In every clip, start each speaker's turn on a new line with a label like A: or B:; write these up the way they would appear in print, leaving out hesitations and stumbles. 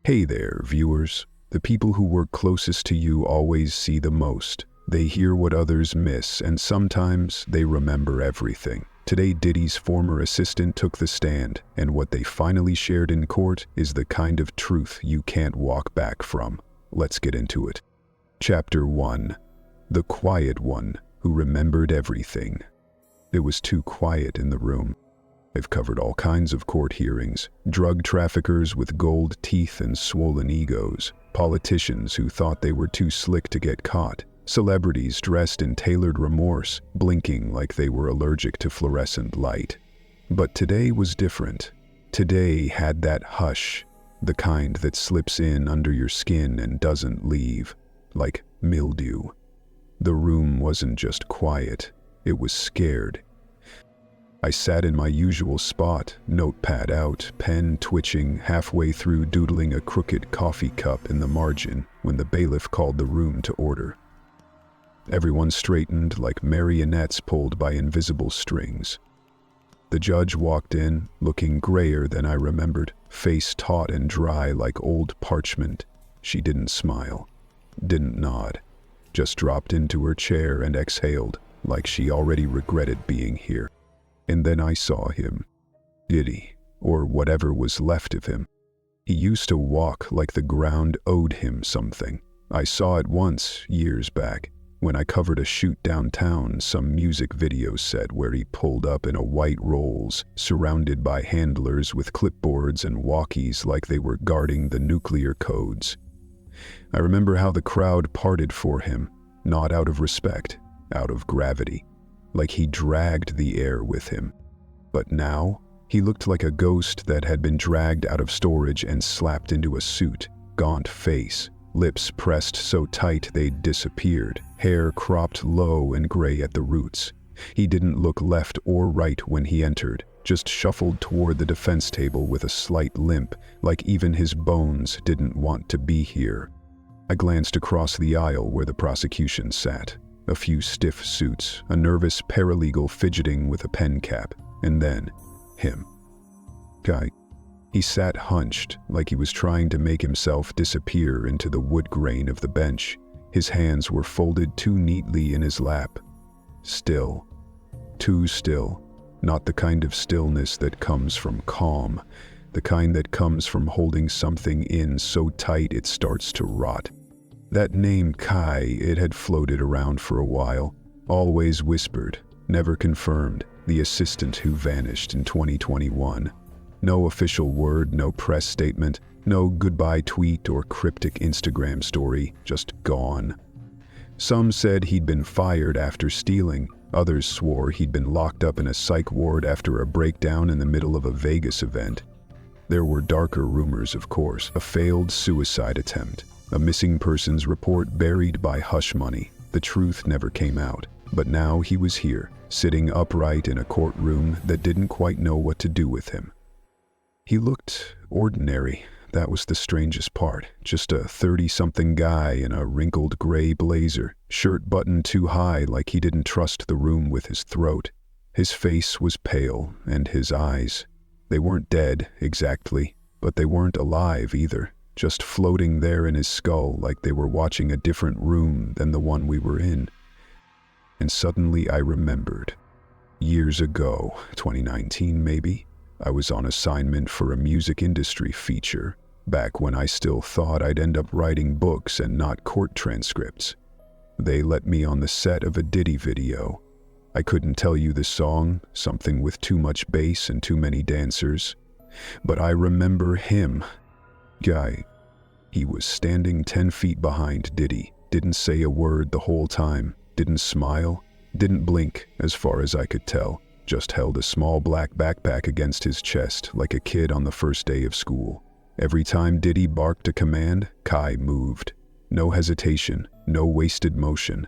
A: Hey there, viewers. The people who work closest to you always see the most. They hear what others miss, and sometimes they remember everything. Today, Diddy's former assistant took the stand, and what they finally shared in court is the kind of truth you can't walk back from. Let's get into it. Chapter 1. The Quiet One Who Remembered Everything. It was too quiet in the room. I've covered all kinds of court hearings, drug traffickers with gold teeth and swollen egos, politicians who thought they were too slick to get caught, celebrities dressed in tailored remorse, blinking like they were allergic to fluorescent light. But today was different. Today had that hush, the kind that slips in under your skin and doesn't leave, like mildew. The room wasn't just quiet, it was scared. I sat in my usual spot, notepad out, pen twitching, halfway through doodling a crooked coffee cup in the margin when the bailiff called the room to order. Everyone straightened like marionettes pulled by invisible strings. The judge walked in, looking grayer than I remembered, face taut and dry like old parchment. She didn't smile, didn't nod, just dropped into her chair and exhaled like she already regretted being here. And then I saw him, Diddy, or whatever was left of him. He used to walk like the ground owed him something. I saw it once, years back, when I covered a shoot downtown, some music video set where he pulled up in a white Rolls, surrounded by handlers with clipboards and walkies like they were guarding the nuclear codes. I remember how the crowd parted for him, not out of respect, out of gravity. Like he dragged the air with him. But now, he looked like a ghost that had been dragged out of storage and slapped into a suit, gaunt face, lips pressed so tight they'd disappeared, hair cropped low and gray at the roots. He didn't look left or right when he entered, just shuffled toward the defense table with a slight limp, like even his bones didn't want to be here. I glanced across the aisle where the prosecution sat. A few stiff suits, a nervous paralegal fidgeting with a pen cap, and then him. He sat hunched, like he was trying to make himself disappear into the wood grain of the bench. His hands were folded too neatly in his lap. Still. Too still. Not the kind of stillness that comes from calm, the kind that comes from holding something in so tight it starts to rot. That name Kai, it had floated around for a while, always whispered, never confirmed, the assistant who vanished in 2021. No official word, no press statement, no goodbye tweet or cryptic Instagram story, just gone. Some said he'd been fired after stealing, others swore he'd been locked up in a psych ward after a breakdown in the middle of a Vegas event. There were darker rumors, of course, a failed suicide attempt. A missing persons report buried by hush money. The truth never came out. But now he was here, sitting upright in a courtroom that didn't quite know what to do with him. He looked ordinary. That was the strangest part. Just a 30-something guy in a wrinkled gray blazer, shirt buttoned too high like he didn't trust the room with his throat. His face was pale, and his eyes. They weren't dead, exactly, but they weren't alive either. Just floating there in his skull like they were watching a different room than the one we were in. And suddenly I remembered. Years ago, 2019 maybe, I was on assignment for a music industry feature, back when I still thought I'd end up writing books and not court transcripts. They let me on the set of a Diddy video. I couldn't tell you the song, something with too much bass and too many dancers. But I remember him. He was standing 10 feet behind Diddy, didn't say a word the whole time, didn't smile, didn't blink as far as I could tell, just held a small black backpack against his chest like a kid on the first day of school. Every time Diddy barked a command, Kai moved. No hesitation, no wasted motion.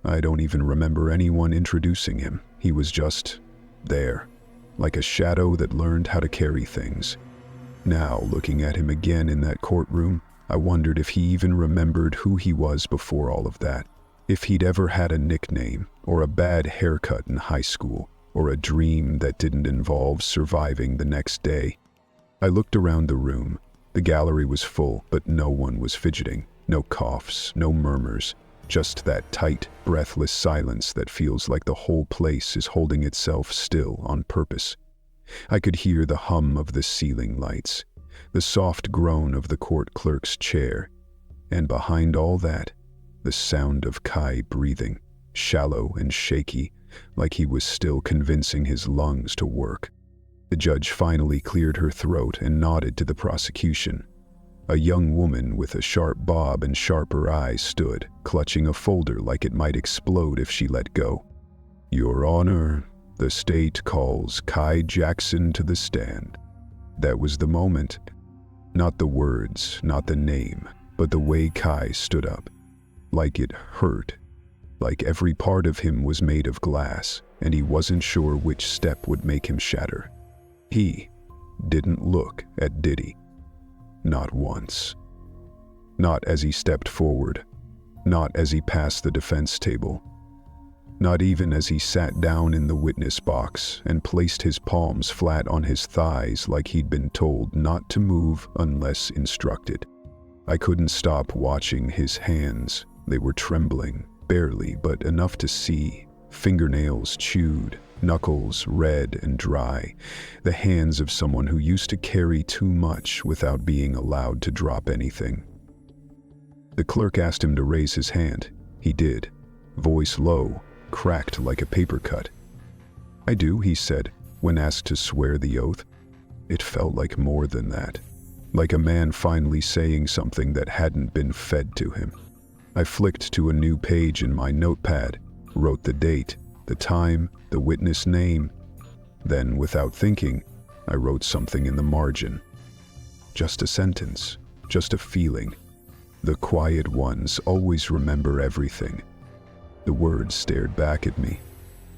A: I don't even remember anyone introducing him. He was just there, like a shadow that learned how to carry things. Now, looking at him again in that courtroom, I wondered if he even remembered who he was before all of that. If he'd ever had a nickname, or a bad haircut in high school, or a dream that didn't involve surviving the next day. I looked around the room. The gallery was full, but no one was fidgeting. No coughs, no murmurs. Just that tight, breathless silence that feels like the whole place is holding itself still on purpose. I could hear the hum of the ceiling lights, the soft groan of the court clerk's chair, and behind all that, the sound of Kai breathing, shallow and shaky, like he was still convincing his lungs to work. The judge finally cleared her throat and nodded to the prosecution. A young woman with a sharp bob and sharper eyes stood, clutching a folder like it might explode if she let go. "Your Honor, the state calls Kai Jackson to the stand." That was the moment. Not the words, not the name, but the way Kai stood up. Like it hurt. Like every part of him was made of glass, and he wasn't sure which step would make him shatter. He didn't look at Diddy. Not once. Not as he stepped forward. Not as he passed the defense table. Not even as he sat down in the witness box and placed his palms flat on his thighs like he'd been told not to move unless instructed. I couldn't stop watching his hands. They were trembling, barely, but enough to see. Fingernails chewed, knuckles red and dry. The hands of someone who used to carry too much without being allowed to drop anything. The clerk asked him to raise his hand. He did. Voice low, cracked like a paper cut. "I do," he said, when asked to swear the oath. It felt like more than that. Like a man finally saying something that hadn't been fed to him. I flicked to a new page in my notepad, wrote the date, the time, the witness name. Then, without thinking, I wrote something in the margin. Just a sentence, just a feeling. The quiet ones always remember everything. The words stared back at me,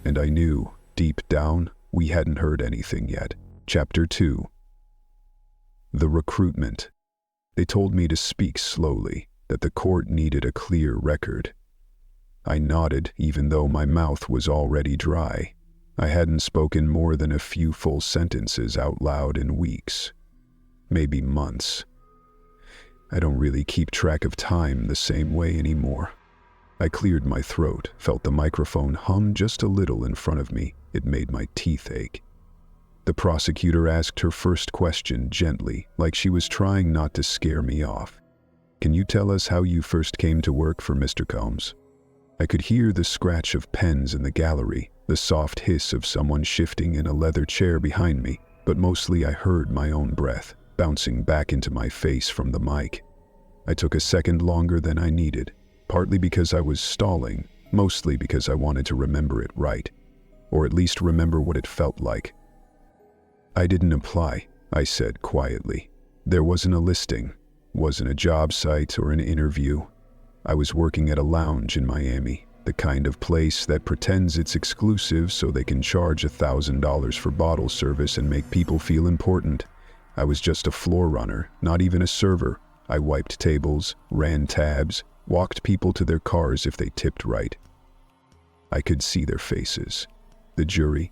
A: and I knew, deep down, we hadn't heard anything yet. Chapter 2. The recruitment. They told me to speak slowly, that the court needed a clear record. I nodded, even though my mouth was already dry. I hadn't spoken more than a few full sentences out loud in weeks. Maybe months. I don't really keep track of time the same way anymore. I cleared my throat, felt the microphone hum just a little in front of me. It made my teeth ache. The prosecutor asked her first question gently, like she was trying not to scare me off. "Can you tell us how you first came to work for Mr. Combs?" I could hear the scratch of pens in the gallery, the soft hiss of someone shifting in a leather chair behind me, but mostly I heard my own breath, bouncing back into my face from the mic. I took a second longer than I needed, partly because I was stalling, mostly because I wanted to remember it right, or at least remember what it felt like. "I didn't apply," I said quietly. "There wasn't a listing, wasn't a job site or an interview. I was working at a lounge in Miami, the kind of place that pretends it's exclusive so they can charge $1,000 for bottle service and make people feel important. I was just a floor runner, not even a server. I wiped tables, ran tabs, walked people to their cars if they tipped right." I could see their faces. The jury,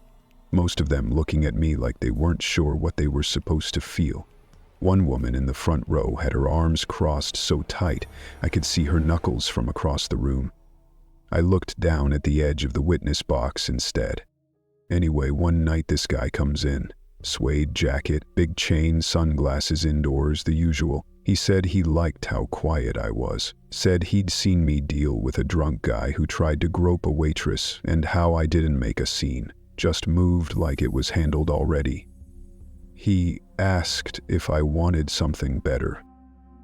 A: most of them looking at me like they weren't sure what they were supposed to feel. One woman in the front row had her arms crossed so tight I could see her knuckles from across the room. I looked down at the edge of the witness box instead. Anyway, one night this guy comes in. Suede jacket, big chain, sunglasses indoors, the usual. He said he liked how quiet I was. Said he'd seen me deal with a drunk guy who tried to grope a waitress and how I didn't make a scene. Just moved like it was handled already. He asked if I wanted something better.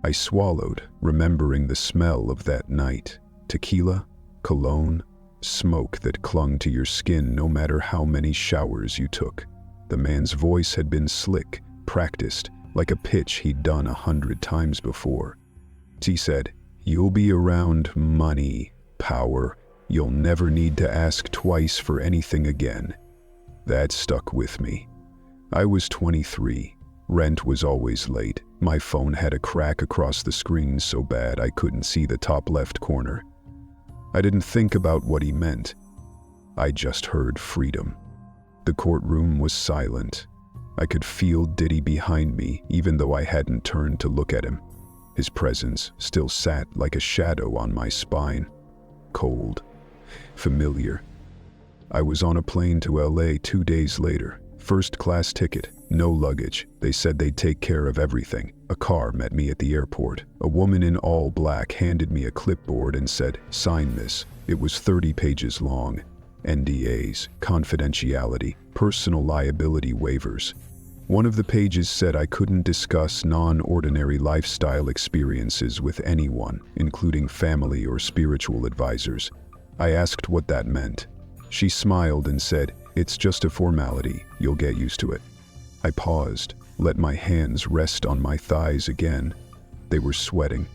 A: I swallowed, remembering the smell of that night. Tequila, cologne, smoke that clung to your skin no matter how many showers you took. The man's voice had been slick, practiced, like a pitch he'd done 100 times before. He said, "You'll be around money, power. You'll never need to ask twice for anything again." That stuck with me. I was 23. Rent was always late. My phone had a crack across the screen so bad I couldn't see the top left corner. I didn't think about what he meant. I just heard freedom. The courtroom was silent. I could feel Diddy behind me, even though I hadn't turned to look at him. His presence still sat like a shadow on my spine. Cold. Familiar. I was on a plane to LA 2 days later. First-class ticket. No luggage. They said they'd take care of everything. A car met me at the airport. A woman in all black handed me a clipboard and said, "Sign this." It was 30 pages long. NDAs, confidentiality, personal liability waivers. One of the pages said I couldn't discuss non-ordinary lifestyle experiences with anyone, including family or spiritual advisors. I asked what that meant. She smiled and said, "It's just a formality. You'll get used to it." I paused, let my hands rest on my thighs again. They were sweating.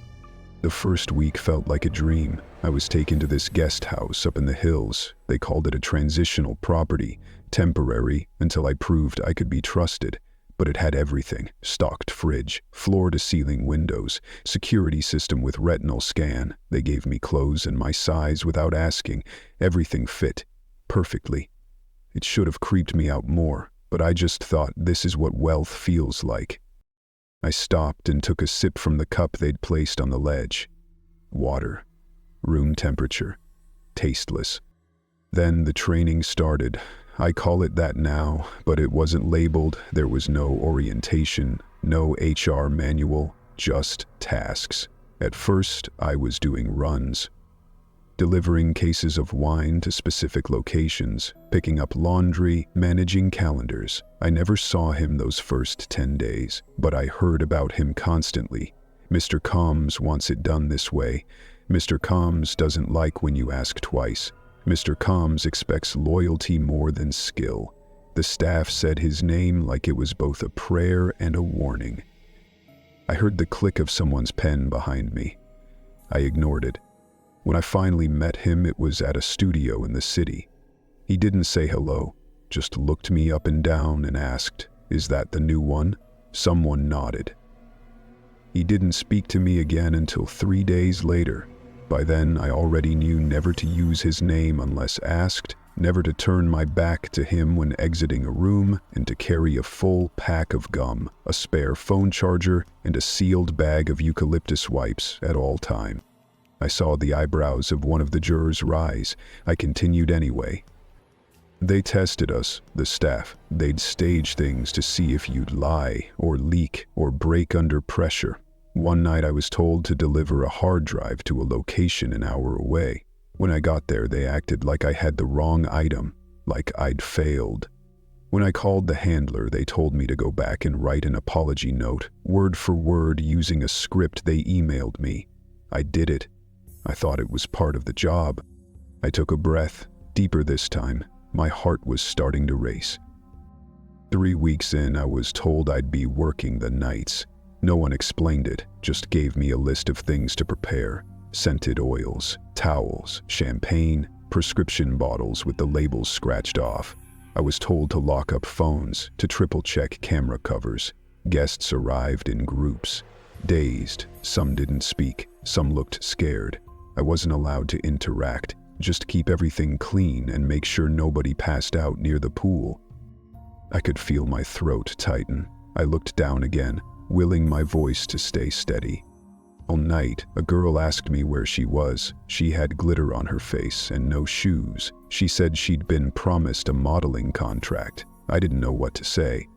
A: The first week felt like a dream. I was taken to this guest house up in the hills. They called it a transitional property, temporary until I proved I could be trusted. But it had everything: stocked fridge, floor-to-ceiling windows, security system with retinal scan. They gave me clothes and my size without asking. Everything fit perfectly. It should have creeped me out more, but I just thought this is what wealth feels like. I stopped and took a sip from the cup they'd placed on the ledge. Water. Room temperature. Tasteless. Then the training started. I call it that now, but it wasn't labeled. There was no orientation, no HR manual, just tasks. At first, I was doing runs. Delivering cases of wine to specific locations, picking up laundry, managing calendars. I never saw him those first 10 days, but I heard about him constantly. Mr. Combs wants it done this way. Mr. Combs doesn't like when you ask twice. Mr. Combs expects loyalty more than skill. The staff said his name like it was both a prayer and a warning. I heard the click of someone's pen behind me. I ignored it. When I finally met him, it was at a studio in the city. He didn't say hello, just looked me up and down and asked, "Is that the new one?" Someone nodded. He didn't speak to me again until 3 days later. By then, I already knew never to use his name unless asked, never to turn my back to him when exiting a room, and to carry a full pack of gum, a spare phone charger, and a sealed bag of eucalyptus wipes at all times. I saw the eyebrows of one of the jurors rise. I continued anyway. They tested us, the staff. They'd stage things to see if you'd lie, or leak, or break under pressure. One night I was told to deliver a hard drive to a location an hour away. When I got there, they acted like I had the wrong item, like I'd failed. When I called the handler, they told me to go back and write an apology note, word for word using a script they emailed me. I did it. I thought it was part of the job. I took a breath, deeper this time. My heart was starting to race. 3 weeks in, I was told I'd be working the nights. No one explained it, just gave me a list of things to prepare. Scented oils, towels, champagne, prescription bottles with the labels scratched off. I was told to lock up phones, to triple-check camera covers. Guests arrived in groups. Dazed, some didn't speak, some looked scared. I wasn't allowed to interact, just keep everything clean and make sure nobody passed out near the pool. I could feel my throat tighten. I looked down again, willing my voice to stay steady. All night, a girl asked me where she was. She had glitter on her face and no shoes. She said she'd been promised a modeling contract. I didn't know what to say.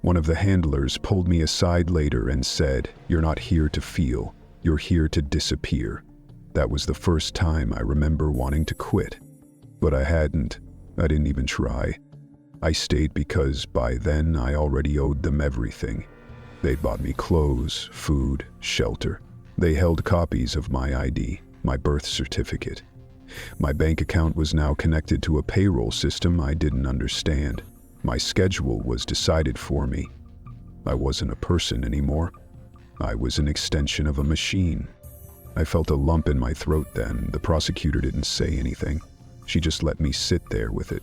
A: One of the handlers pulled me aside later and said, "You're not here to feel. You're here to disappear." That was the first time I remember wanting to quit. But I hadn't. I didn't even try. I stayed because by then I already owed them everything. They bought me clothes, food, shelter. They held copies of my ID, my birth certificate. My bank account was now connected to a payroll system I didn't understand. My schedule was decided for me. I wasn't a person anymore. I was an extension of a machine. I felt a lump in my throat then. The prosecutor didn't say anything. She just let me sit there with it.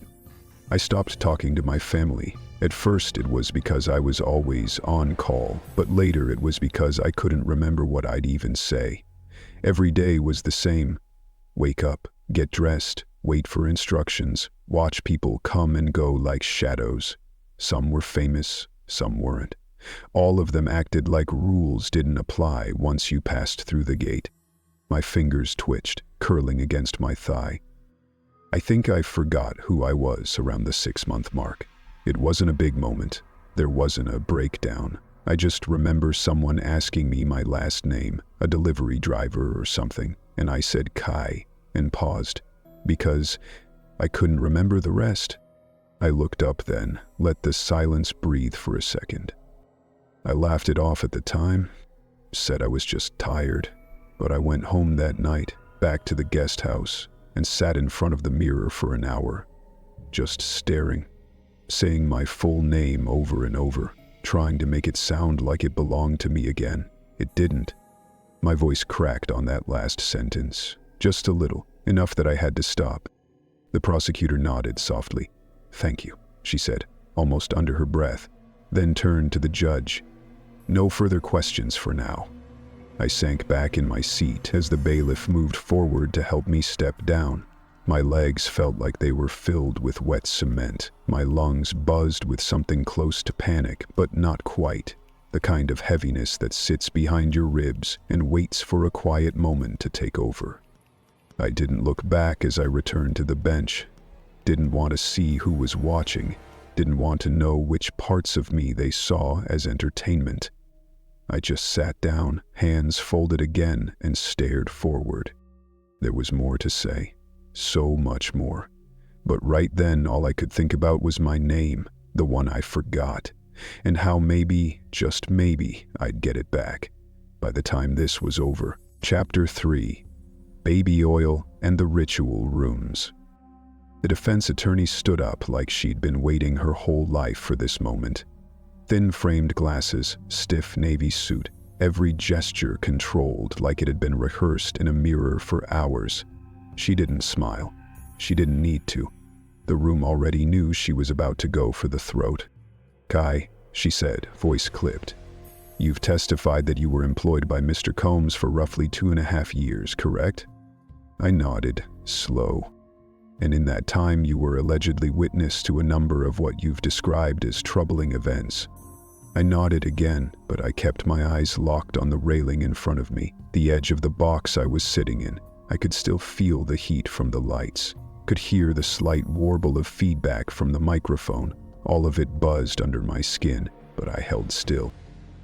A: I stopped talking to my family. At first it was because I was always on call, but later it was because I couldn't remember what I'd even say. Every day was the same. Wake up, get dressed, wait for instructions, watch people come and go like shadows. Some were famous, some weren't. All of them acted like rules didn't apply once you passed through the gate. My fingers twitched, curling against my thigh. I think I forgot who I was around the 6-month mark. It wasn't a big moment. There wasn't a breakdown. I just remember someone asking me my last name, a delivery driver or something, and I said Kai and paused, because I couldn't remember the rest. I looked up then, let the silence breathe for a second. I laughed it off at the time, said I was just tired, but I went home that night, back to the guest house, and sat in front of the mirror for an hour, just staring, saying my full name over and over, trying to make it sound like it belonged to me again. It didn't. My voice cracked on that last sentence, just a little, enough that I had to stop. The prosecutor nodded softly. "Thank you," she said, almost under her breath, then turned to the judge. "No further questions for now." I sank back in my seat as the bailiff moved forward to help me step down. My legs felt like they were filled with wet cement. My lungs buzzed with something close to panic, but not quite. The kind of heaviness that sits behind your ribs and waits for a quiet moment to take over. I didn't look back as I returned to the bench. Didn't want to see who was watching. Didn't want to know which parts of me they saw as entertainment. I just sat down, hands folded again, and stared forward. There was more to say. So much more. But right then, all I could think about was my name, the one I forgot, and how maybe, just maybe, I'd get it back by the time this was over. Chapter 3. Baby Oil and the Ritual Rooms. The defense attorney stood up like she'd been waiting her whole life for this moment. Thin-framed glasses, stiff navy suit, every gesture controlled like it had been rehearsed in a mirror for hours. She didn't smile. She didn't need to. The room already knew she was about to go for the throat. "Kai," she said, voice clipped, "you've testified that you were employed by Mr. Combs for roughly 2.5 years, correct?" I nodded, slow. "And in that time you were allegedly witness to a number of what you've described as troubling events." I nodded again, but I kept my eyes locked on the railing in front of me, the edge of the box I was sitting in. I could still feel the heat from the lights, could hear the slight warble of feedback from the microphone. All of it buzzed under my skin, but I held still.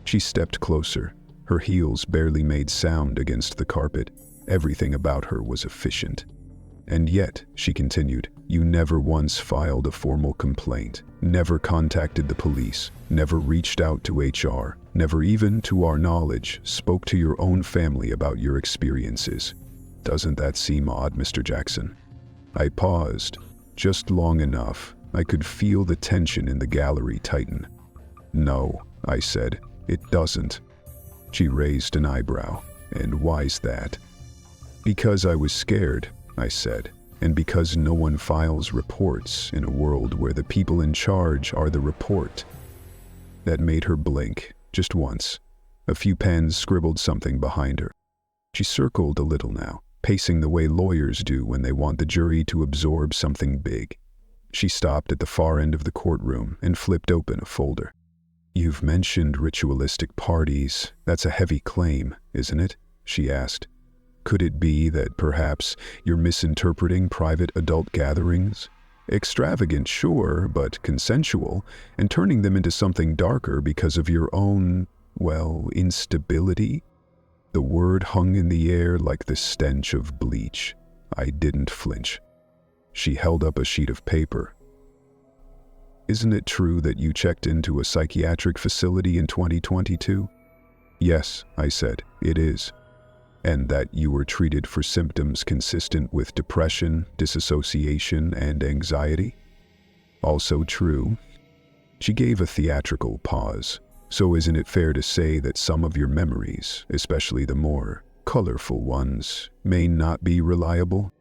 A: She stepped closer. Her heels barely made sound against the carpet. Everything about her was efficient. "And yet," she continued, "you never once filed a formal complaint, never contacted the police, never reached out to HR, never even, to our knowledge, spoke to your own family about your experiences. Doesn't that seem odd, Mr. Jackson?" I paused, just long enough. I could feel the tension in the gallery tighten. "No," I said, "it doesn't." She raised an eyebrow. "And why's that?" "Because I was scared," I said, "and because no one files reports in a world where the people in charge are the report." That made her blink, just once. A few pens scribbled something behind her. She circled a little now, pacing the way lawyers do when they want the jury to absorb something big. She stopped at the far end of the courtroom and flipped open a folder. "You've mentioned ritualistic parties. That's a heavy claim, isn't it?" she asked. "Could it be that perhaps you're misinterpreting private adult gatherings? Extravagant, sure, but consensual, and turning them into something darker because of your own, well, instability?" The word hung in the air like the stench of bleach. I didn't flinch. She held up a sheet of paper. "Isn't it true that you checked into a psychiatric facility in 2022? "Yes," I said, "it is." "And that you were treated for symptoms consistent with depression, disassociation, and anxiety?" "Also true." She gave a theatrical pause. "So isn't it fair to say that some of your memories, especially the more colorful ones, may not be reliable?"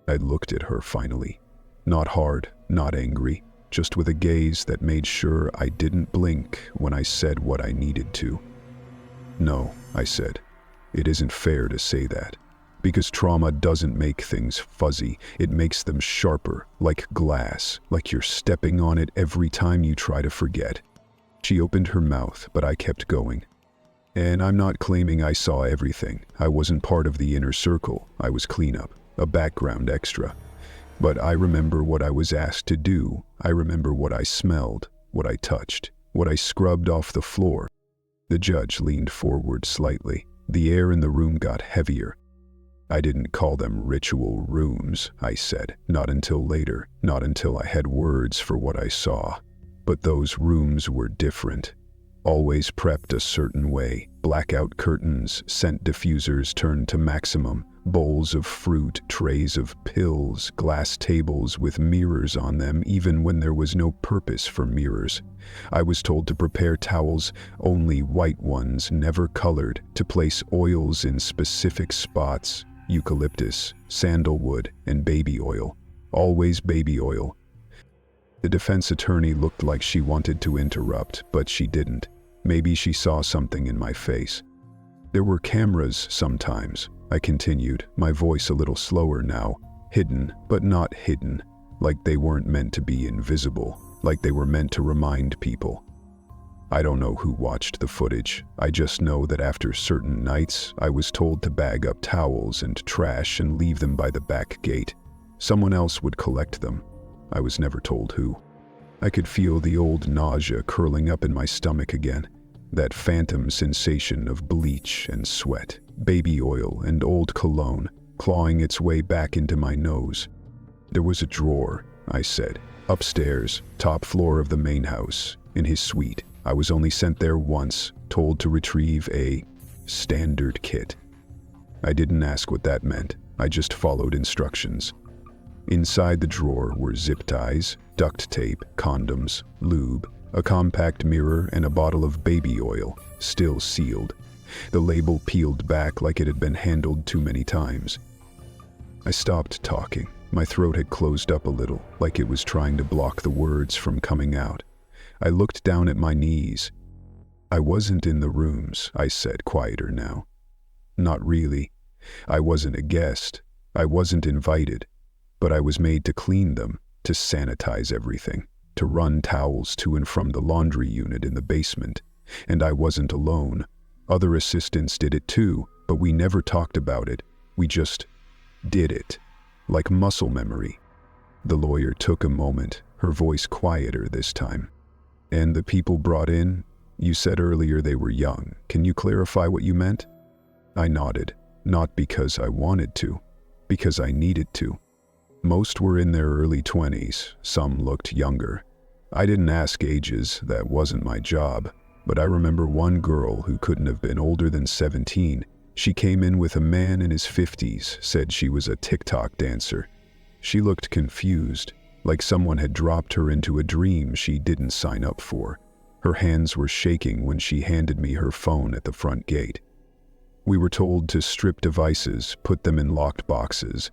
A: I looked at her finally. Not hard, not angry, just with a gaze that made sure I didn't blink when I said what I needed to. "No," I said. "It isn't fair to say that. Because trauma doesn't make things fuzzy. It makes them sharper, like glass, like you're stepping on it every time you try to forget." She opened her mouth, but I kept going. And I'm not claiming I saw everything. I wasn't part of the inner circle. I was cleanup, a background extra. But I remember what I was asked to do. I remember what I smelled, what I touched, what I scrubbed off the floor. The judge leaned forward slightly. The air in the room got heavier. I didn't call them ritual rooms, I said. Not until later, not until I had words for what I saw. But those rooms were different. Always prepped a certain way. Blackout curtains, scent diffusers turned to maximum, bowls of fruit, trays of pills, glass tables with mirrors on them even when there was no purpose for mirrors. I was told to prepare towels, only white ones, never colored, to place oils in specific spots, eucalyptus, sandalwood, and baby oil. Always baby oil. The defense attorney looked like she wanted to interrupt, but she didn't. Maybe she saw something in my face. There were cameras sometimes, I continued, my voice a little slower now. Hidden, but not hidden. Like they weren't meant to be invisible. Like they were meant to remind people. I don't know who watched the footage. I just know that after certain nights, I was told to bag up towels and trash and leave them by the back gate. Someone else would collect them. I was never told who. I could feel the old nausea curling up in my stomach again. That phantom sensation of bleach and sweat, baby oil and old cologne, clawing its way back into my nose. There was a drawer, I said, upstairs, top floor of the main house, in his suite. I was only sent there once, told to retrieve a standard kit. I didn't ask what that meant. I just followed instructions. Inside the drawer were zip ties, duct tape, condoms, lube, a compact mirror, and a bottle of baby oil, still sealed. The label peeled back like it had been handled too many times. I stopped talking. My throat had closed up a little, like it was trying to block the words from coming out. I looked down at my knees. I wasn't in the rooms, I said, quieter now. Not really. I wasn't a guest. I wasn't invited. But I was made to clean them, to sanitize everything, to run towels to and from the laundry unit in the basement. And I wasn't alone. Other assistants did it too, but we never talked about it. We just did it, like muscle memory. The lawyer took a moment, her voice quieter this time. And the people brought in? You said earlier they were young. Can you clarify what you meant? I nodded, not because I wanted to, because I needed to. Most were in their early 20s, some looked younger. I didn't ask ages, that wasn't my job, but I remember one girl who couldn't have been older than 17. She came in with a man in his 50s, said she was a TikTok dancer. She looked confused, like someone had dropped her into a dream she didn't sign up for. Her hands were shaking when she handed me her phone at the front gate. We were told to strip devices, put them in locked boxes.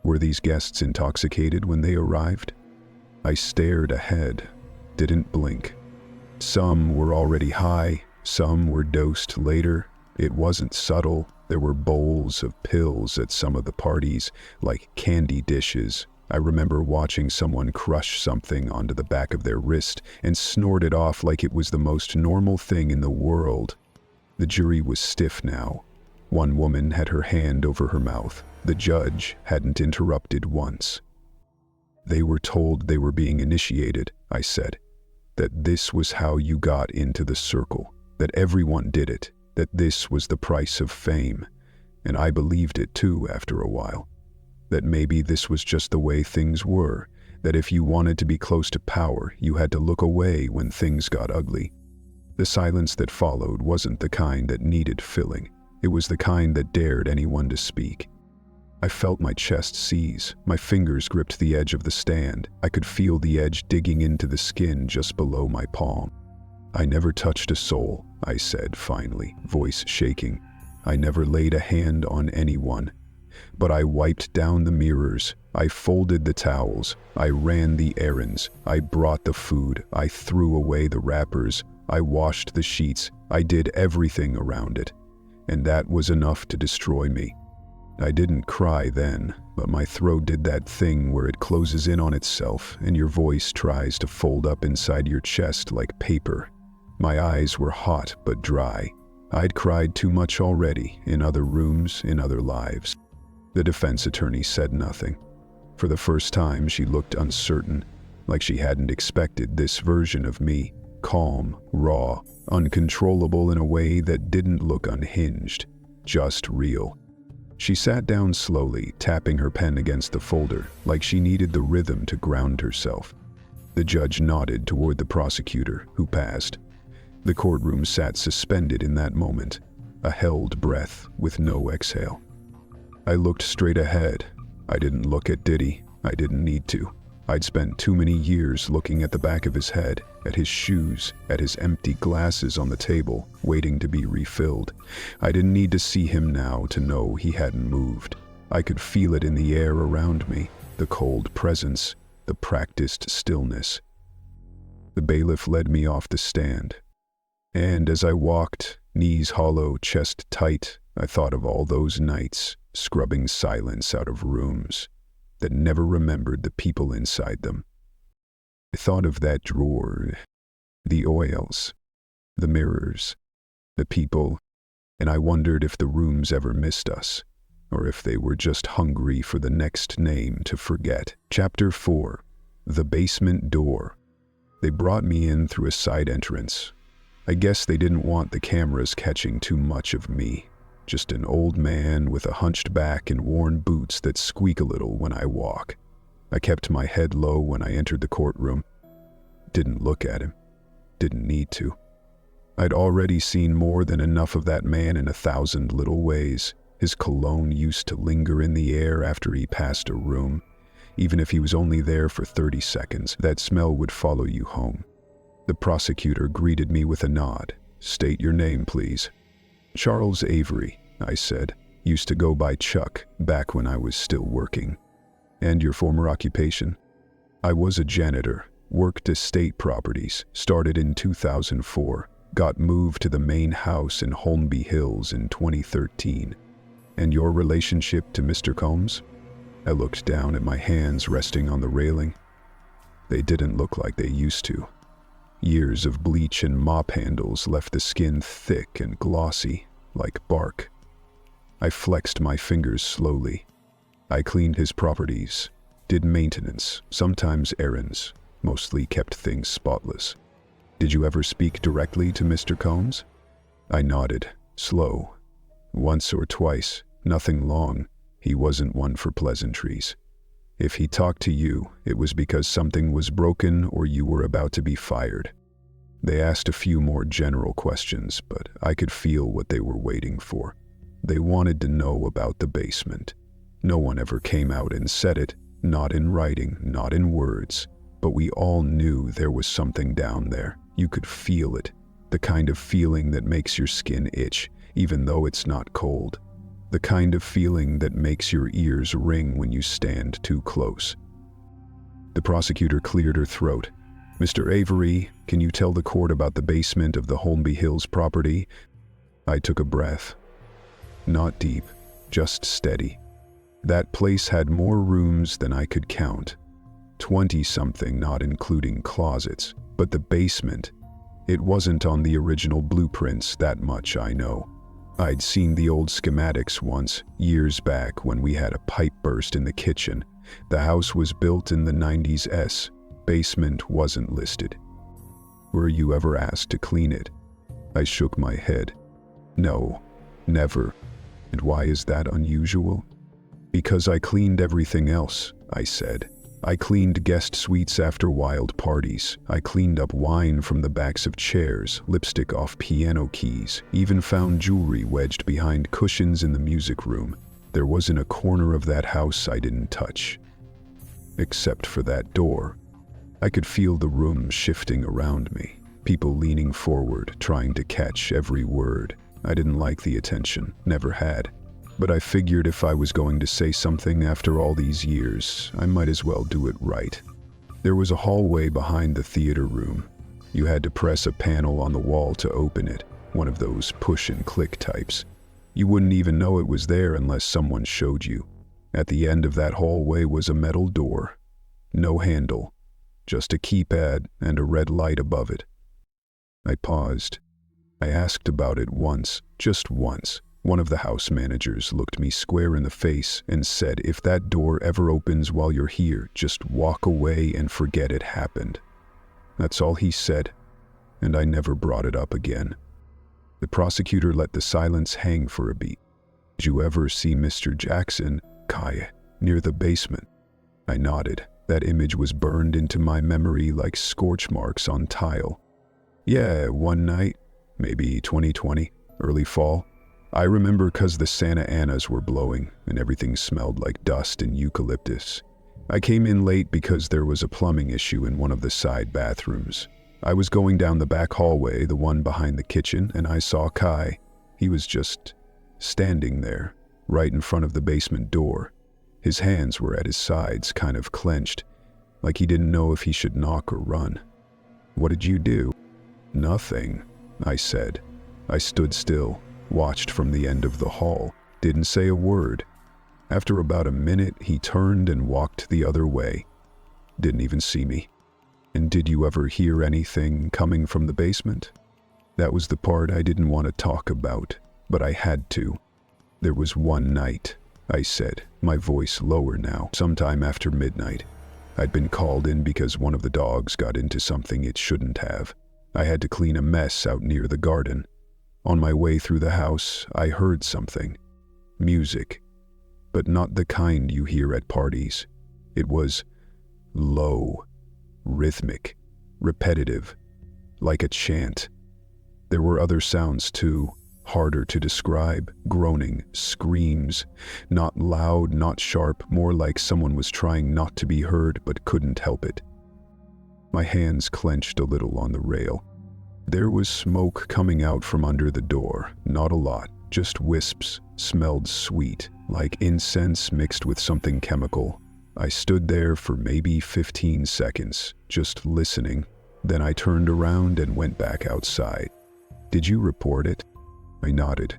A: Were these guests intoxicated when they arrived? I stared ahead, didn't blink. Some were already high, some were dosed later. It wasn't subtle. There were bowls of pills at some of the parties, like candy dishes. I remember watching someone crush something onto the back of their wrist and snort it off like it was the most normal thing in the world. The jury was stiff now. One woman had her hand over her mouth. The judge hadn't interrupted once. They were told they were being initiated, I said. That this was how you got into the circle. That everyone did it. That this was the price of fame. And I believed it too after a while. That maybe this was just the way things were. That if you wanted to be close to power, you had to look away when things got ugly. The silence that followed wasn't the kind that needed filling. It was the kind that dared anyone to speak. I felt my chest seize. My fingers gripped the edge of the stand. I could feel the edge digging into the skin just below my palm. I never touched a soul, I said finally, voice shaking. I never laid a hand on anyone. But I wiped down the mirrors. I folded the towels. I ran the errands. I brought the food. I threw away the wrappers. I washed the sheets. I did everything around it. And that was enough to destroy me. I didn't cry then, but my throat did that thing where it closes in on itself and your voice tries to fold up inside your chest like paper. My eyes were hot but dry. I'd cried too much already, in other rooms, in other lives. The defense attorney said nothing. For the first time, she looked uncertain, like she hadn't expected this version of me, calm, raw, uncontrollable in a way that didn't look unhinged, just real. She sat down slowly, tapping her pen against the folder, like she needed the rhythm to ground herself. The judge nodded toward the prosecutor, who passed. The courtroom sat suspended in that moment, a held breath with no exhale. I looked straight ahead. I didn't look at Diddy. I didn't need to. I'd spent too many years looking at the back of his head, at his shoes, at his empty glasses on the table, waiting to be refilled. I didn't need to see him now to know he hadn't moved. I could feel it in the air around me, the cold presence, the practiced stillness. The bailiff led me off the stand. And as I walked, knees hollow, chest tight, I thought of all those nights, scrubbing silence out of rooms that never remembered the people inside them. I thought of that drawer, the oils, the mirrors, the people, and I wondered if the rooms ever missed us, or if they were just hungry for the next name to forget. Chapter 4. The Basement Door. They brought me in through a side entrance. I guess they didn't want the cameras catching too much of me. Just an old man with a hunched back and worn boots that squeak a little when I walk. I kept my head low when I entered the courtroom. Didn't look at him. Didn't need to. I'd already seen more than enough of that man in 1,000 little ways. His cologne used to linger in the air after he passed a room. Even if he was only there for 30 seconds, that smell would follow you home. The prosecutor greeted me with a nod. "State your name, please." "Charles Avery," I said. "Used to go by Chuck, back when I was still working." "And your former occupation?" "I was a janitor, worked estate properties, started in 2004, got moved to the main house in Holmby Hills in 2013. "And your relationship to Mr. Combs?" I looked down at my hands resting on the railing. They didn't look like they used to. Years of bleach and mop handles left the skin thick and glossy, like bark. I flexed my fingers slowly. I cleaned his properties, did maintenance, sometimes errands, mostly kept things spotless. "Did you ever speak directly to Mr. Combs?" I nodded, slow. "Once or twice, nothing long. He wasn't one for pleasantries. If he talked to you, it was because something was broken or you were about to be fired." They asked a few more general questions, but I could feel what they were waiting for. They wanted to know about the basement. No one ever came out and said it, not in writing, not in words, but we all knew there was something down there. You could feel it, the kind of feeling that makes your skin itch, even though it's not cold. The kind of feeling that makes your ears ring when you stand too close. The prosecutor cleared her throat. "Mr. Avery, can you tell the court about the basement of the Holmby Hills property?" I took a breath. Not deep, just steady. That place had more rooms than I could count. 20-something, not including closets. But the basement, it wasn't on the original blueprints, that much I know. I'd seen the old schematics once, years back when we had a pipe burst in the kitchen. The house was built in the 90s. Basement wasn't listed. "Were you ever asked to clean it?" I shook my head. "No, never." "And why is that unusual?" "Because I cleaned everything else," I said. "I cleaned guest suites after wild parties. I cleaned up wine from the backs of chairs, lipstick off piano keys, even found jewelry wedged behind cushions in the music room. There wasn't a corner of that house I didn't touch. Except for that door." I could feel the room shifting around me, people leaning forward, trying to catch every word. I didn't like the attention, never had. But I figured if I was going to say something after all these years, I might as well do it right. There was a hallway behind the theater room. You had to press a panel on the wall to open it, one of those push and click types. You wouldn't even know it was there unless someone showed you. At the end of that hallway was a metal door. No handle, just a keypad and a red light above it. I paused. I asked about it once, just once. One of the house managers looked me square in the face and said, "If that door ever opens while you're here, just walk away and forget it happened." That's all he said, and I never brought it up again. The prosecutor let the silence hang for a beat. "Did you ever see Mr. Jackson, Kai, near the basement?" I nodded. That image was burned into my memory like scorch marks on tile. "Yeah, one night, maybe 2020, early fall. I remember 'cause the Santa Anas were blowing and everything smelled like dust and eucalyptus. I came in late because there was a plumbing issue in one of the side bathrooms. I was going down the back hallway, the one behind the kitchen, and I saw Kai. He was just standing there, right in front of the basement door. His hands were at his sides, kind of clenched, like he didn't know if he should knock or run." "What did you do?" "Nothing," I said. I stood still, watched from the end of the hall, didn't say a word. After about a minute, he turned and walked the other way. Didn't even see me. "And did you ever hear anything coming from the basement?" That was the part I didn't want to talk about, but I had to. "There was one night," I said, my voice lower now, sometime after midnight. I'd been called in because one of the dogs got into something it shouldn't have. I had to clean a mess out near the garden. On my way through the house, I heard something. Music. But not the kind you hear at parties. It was low, rhythmic, repetitive, like a chant. There were other sounds too, harder to describe, groaning, screams, not loud, not sharp, more like someone was trying not to be heard but couldn't help it. My hands clenched a little on the rail. There was smoke coming out from under the door, not a lot, just wisps, smelled sweet, like incense mixed with something chemical. I stood there for maybe 15 seconds, just listening. Then I turned around and went back outside. "Did you report it?" I nodded.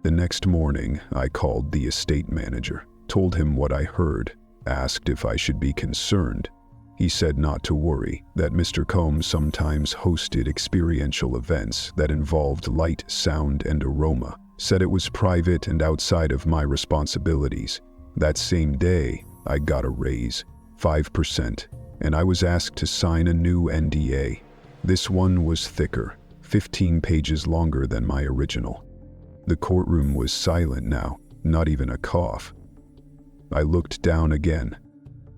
A: The next morning, I called the estate manager, told him what I heard, asked if I should be concerned. He said not to worry, that Mr. Combs sometimes hosted experiential events that involved light, sound, and aroma, said it was private and outside of my responsibilities. That same day, I got a raise, 5%, and I was asked to sign a new NDA. This one was thicker, 15 pages longer than my original. The courtroom was silent now, not even a cough. I looked down again.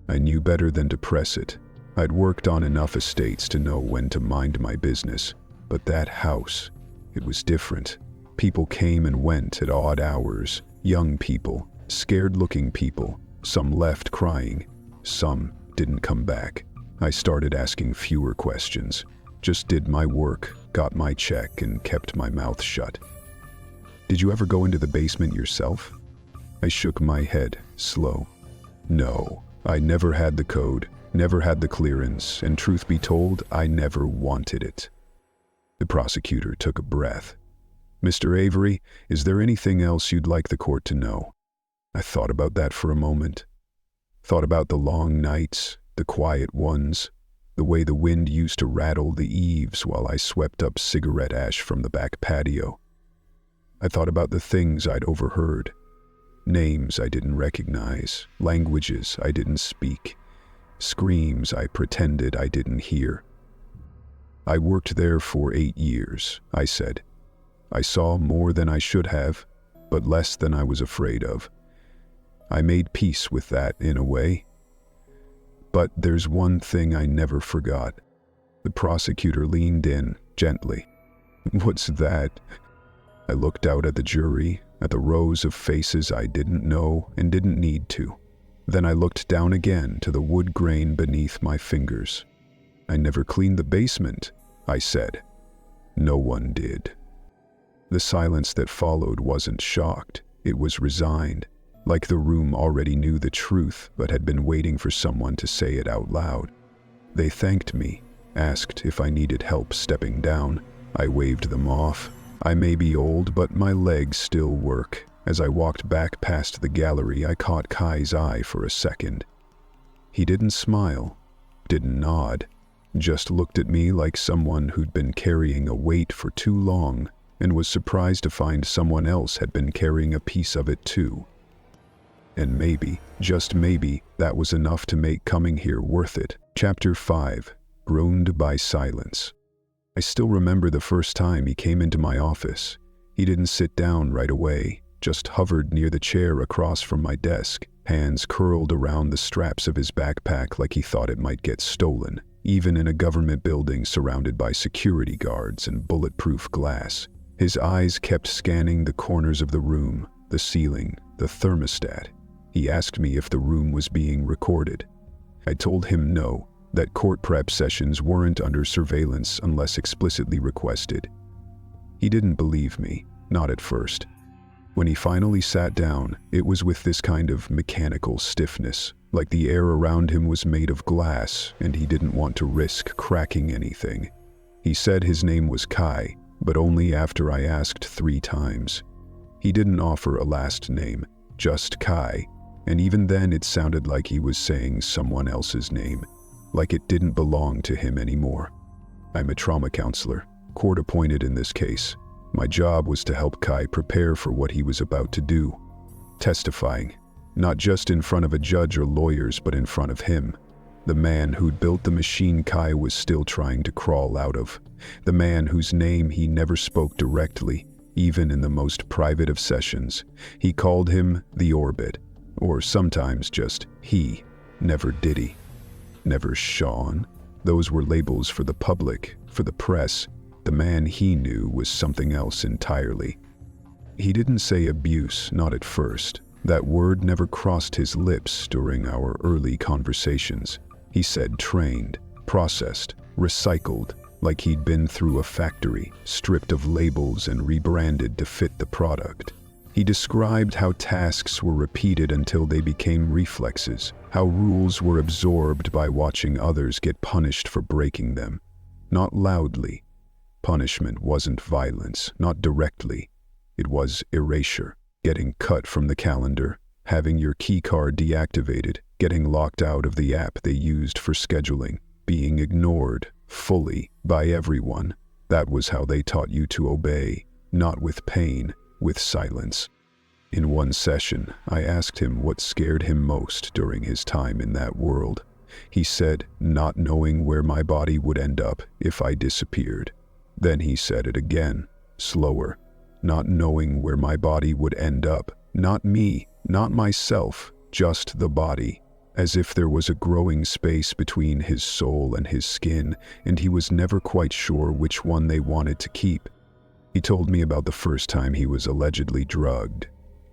A: I knew better than to press it. I'd worked on enough estates to know when to mind my business, but that house, it was different. People came and went at odd hours, young people, scared-looking people. Some left crying, some didn't come back. I started asking fewer questions, just did my work, got my check, and kept my mouth shut. "Did you ever go into the basement yourself?" I shook my head, slow. "No, I never had the code, never had the clearance, and truth be told, I never wanted it." The prosecutor took a breath. "Mr. Avery, is there anything else you'd like the court to know?" I thought about that for a moment. Thought about the long nights, the quiet ones, the way the wind used to rattle the eaves while I swept up cigarette ash from the back patio. I thought about the things I'd overheard. Names I didn't recognize, languages I didn't speak, screams I pretended I didn't hear. "I worked there for 8 years, I said. "I saw more than I should have, but less than I was afraid of. I made peace with that in a way. But there's one thing I never forgot." The prosecutor leaned in, gently. "What's that?" I looked out at the jury, at the rows of faces I didn't know and didn't need to. Then I looked down again to the wood grain beneath my fingers. "I never cleaned the basement," I said. No one did. The silence that followed wasn't shocked, it was resigned, like the room already knew the truth but had been waiting for someone to say it out loud. They thanked me, asked if I needed help stepping down. I waved them off. I may be old, but my legs still work. As I walked back past the gallery, I caught Kai's eye for a second. He didn't smile, didn't nod, just looked at me like someone who'd been carrying a weight for too long and was surprised to find someone else had been carrying a piece of it too. And maybe, just maybe, that was enough to make coming here worth it. Chapter 5. Groomed by Silence. I still remember the first time he came into my office. He didn't sit down right away, just hovered near the chair across from my desk, hands curled around the straps of his backpack like he thought it might get stolen, even in a government building surrounded by security guards and bulletproof glass. His eyes kept scanning the corners of the room, the ceiling, the thermostat. He asked me if the room was being recorded. I told him no, that court prep sessions weren't under surveillance unless explicitly requested. He didn't believe me, not at first. When he finally sat down, it was with this kind of mechanical stiffness, like the air around him was made of glass and he didn't want to risk cracking anything. He said his name was Kai, but only after I asked 3 times. He didn't offer a last name, just Kai, and even then it sounded like he was saying someone else's name, like it didn't belong to him anymore. I'm a trauma counselor, court-appointed in this case. My job was to help Kai prepare for what he was about to do. Testifying, not just in front of a judge or lawyers, but in front of him. The man who'd built the machine Kai was still trying to crawl out of. The man whose name he never spoke directly, even in the most private of sessions. He called him the Orbit, or sometimes just he, never Diddy, never Sean. Those were labels for the public, for the press. The man he knew was something else entirely. He didn't say abuse, not at first. That word never crossed his lips during our early conversations. He said trained, processed, recycled, like he'd been through a factory, stripped of labels and rebranded to fit the product. He described how tasks were repeated until they became reflexes, how rules were absorbed by watching others get punished for breaking them. Not loudly. Punishment wasn't violence, not directly. It was erasure, getting cut from the calendar, having your keycard deactivated, getting locked out of the app they used for scheduling, being ignored, fully, by everyone. That was how they taught you to obey, not with pain, with silence. In one session, I asked him what scared him most during his time in that world. He said, not knowing where my body would end up if I disappeared. Then he said it again, slower, not knowing where my body would end up, not me, not myself, just the body, as if there was a growing space between his soul and his skin, and he was never quite sure which one they wanted to keep. He told me about the first time he was allegedly drugged.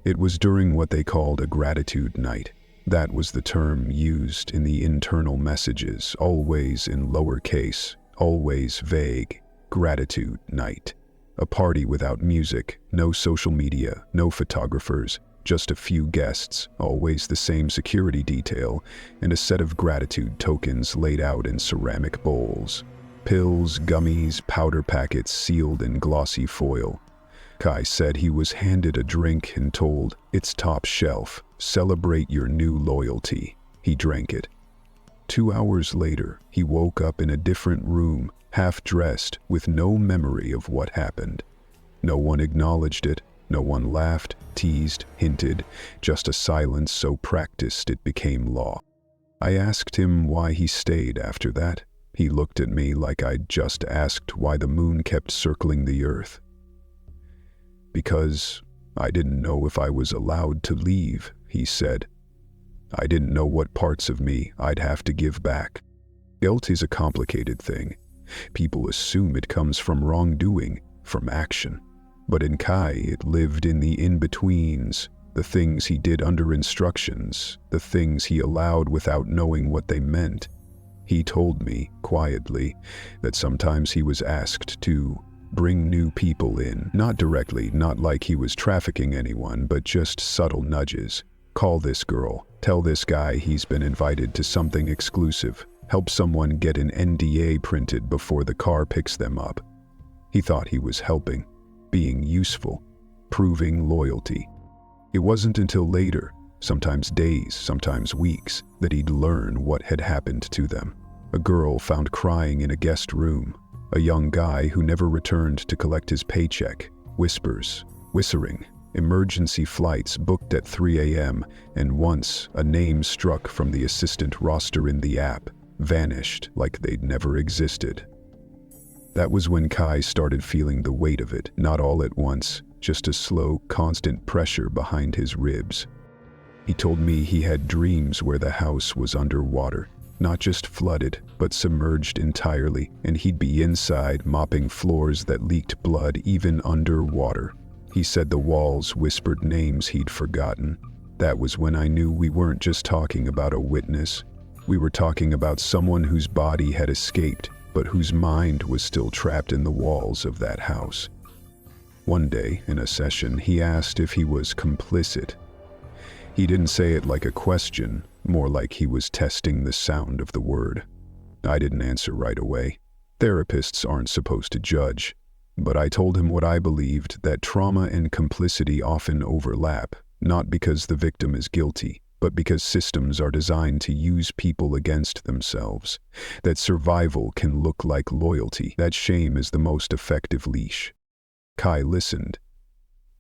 A: It was during what they called a gratitude night. That was the term used in the internal messages, always in lowercase, always vague. Gratitude night. A party without music, no social media, no photographers, just a few guests, always the same security detail, and a set of gratitude tokens laid out in ceramic bowls. Pills, gummies, powder packets sealed in glossy foil. Kai said he was handed a drink and told, "It's top shelf. Celebrate your new loyalty." He drank it. 2 hours later, he woke up in a different room, half-dressed, with no memory of what happened. No one acknowledged it, no one laughed, teased, hinted, just a silence so practiced it became law. I asked him why he stayed after that. He looked at me like I'd just asked why the moon kept circling the earth. Because I didn't know if I was allowed to leave, he said. I didn't know what parts of me I'd have to give back. Guilt is a complicated thing. People assume it comes from wrongdoing, from action. But in Kai, it lived in the in-betweens, the things he did under instructions, the things he allowed without knowing what they meant. He told me, quietly, that sometimes he was asked to bring new people in, not directly, not like he was trafficking anyone, but just subtle nudges. Call this girl, tell this guy he's been invited to something exclusive, help someone get an NDA printed before the car picks them up. He thought he was helping, being useful, proving loyalty. It wasn't until later, sometimes days, sometimes weeks, that he'd learn what had happened to them. A girl found crying in a guest room. A young guy who never returned to collect his paycheck. Whispers, whistling, emergency flights booked at 3 a.m., and once a name struck from the assistant roster in the app, vanished like they'd never existed. That was when Kai started feeling the weight of it, not all at once, just a slow, constant pressure behind his ribs. He told me he had dreams where the house was underwater, not just flooded, but submerged entirely, and he'd be inside mopping floors that leaked blood even underwater. He said the walls whispered names he'd forgotten. That was when I knew we weren't just talking about a witness. We were talking about someone whose body had escaped, but whose mind was still trapped in the walls of that house. One day, in a session, he asked if he was complicit. He didn't say it like a question, more like he was testing the sound of the word. I didn't answer right away. Therapists aren't supposed to judge. But I told him what I believed, that trauma and complicity often overlap, not because the victim is guilty, but because systems are designed to use people against themselves. That survival can look like loyalty, that shame is the most effective leash. Kai listened.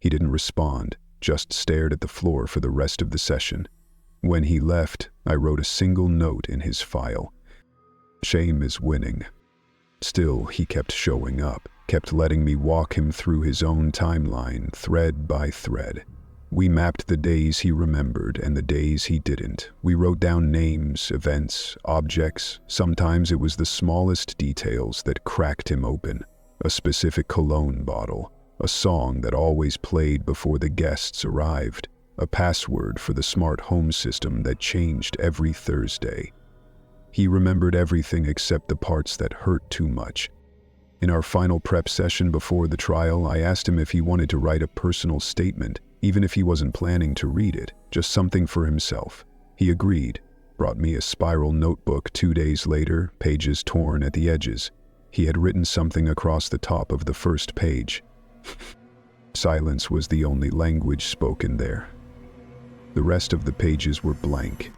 A: He didn't respond, just stared at the floor for the rest of the session. When he left, I wrote a single note in his file. Shame is winning. Still, he kept showing up, kept letting me walk him through his own timeline, thread by thread. We mapped the days he remembered and the days he didn't. We wrote down names, events, objects. Sometimes it was the smallest details that cracked him open. A specific cologne bottle, a song that always played before the guests arrived, a password for the smart home system that changed every Thursday. He remembered everything except the parts that hurt too much. In our final prep session before the trial, I asked him if he wanted to write a personal statement, even if he wasn't planning to read it, just something for himself. He agreed, brought me a spiral notebook 2 days later, pages torn at the edges. He had written something across the top of the first page. Silence was the only language spoken there. The rest of the pages were blank.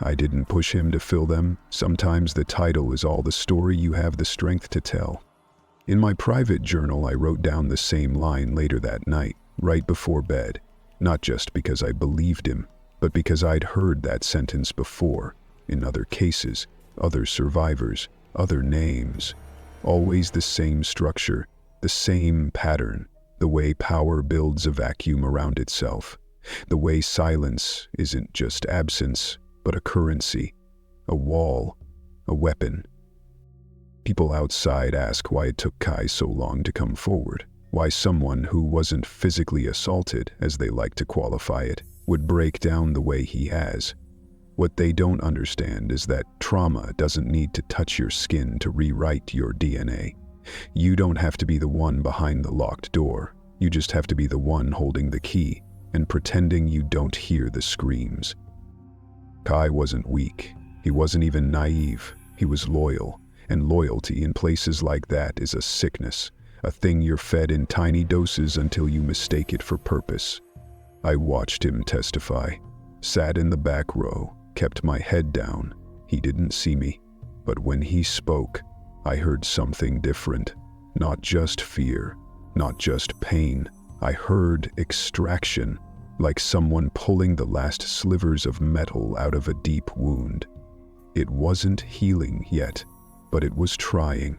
A: I didn't push him to fill them. Sometimes the title is all the story you have the strength to tell. In my private journal, I wrote down the same line later that night, right before bed, not just because I believed him, but because I'd heard that sentence before, in other cases, other survivors, other names. Always the same structure, the same pattern, the way power builds a vacuum around itself, the way silence isn't just absence, but a currency, a wall, a weapon. People outside ask why it took Kai so long to come forward, why someone who wasn't physically assaulted, as they like to qualify it, would break down the way he has. What they don't understand is that trauma doesn't need to touch your skin to rewrite your DNA. You don't have to be the one behind the locked door. You just have to be the one holding the key and pretending you don't hear the screams. Kai wasn't weak. He wasn't even naive. He was loyal. And loyalty in places like that is a sickness, a thing you're fed in tiny doses until you mistake it for purpose. I watched him testify, sat in the back row, kept my head down. He didn't see me, but when he spoke, I heard something different. Not just fear, not just pain. I heard extraction, like someone pulling the last slivers of metal out of a deep wound. It wasn't healing yet, but it was trying.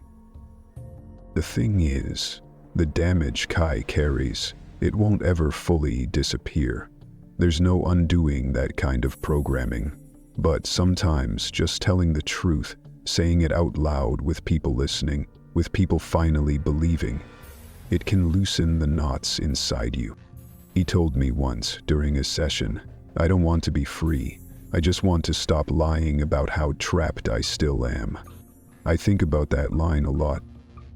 A: The thing is, the damage Kai carries, it won't ever fully disappear. There's no undoing that kind of programming. But sometimes just telling the truth, saying it out loud with people listening, with people finally believing, it can loosen the knots inside you. He told me once during a session, I don't want to be free. I just want to stop lying about how trapped I still am. I think about that line a lot.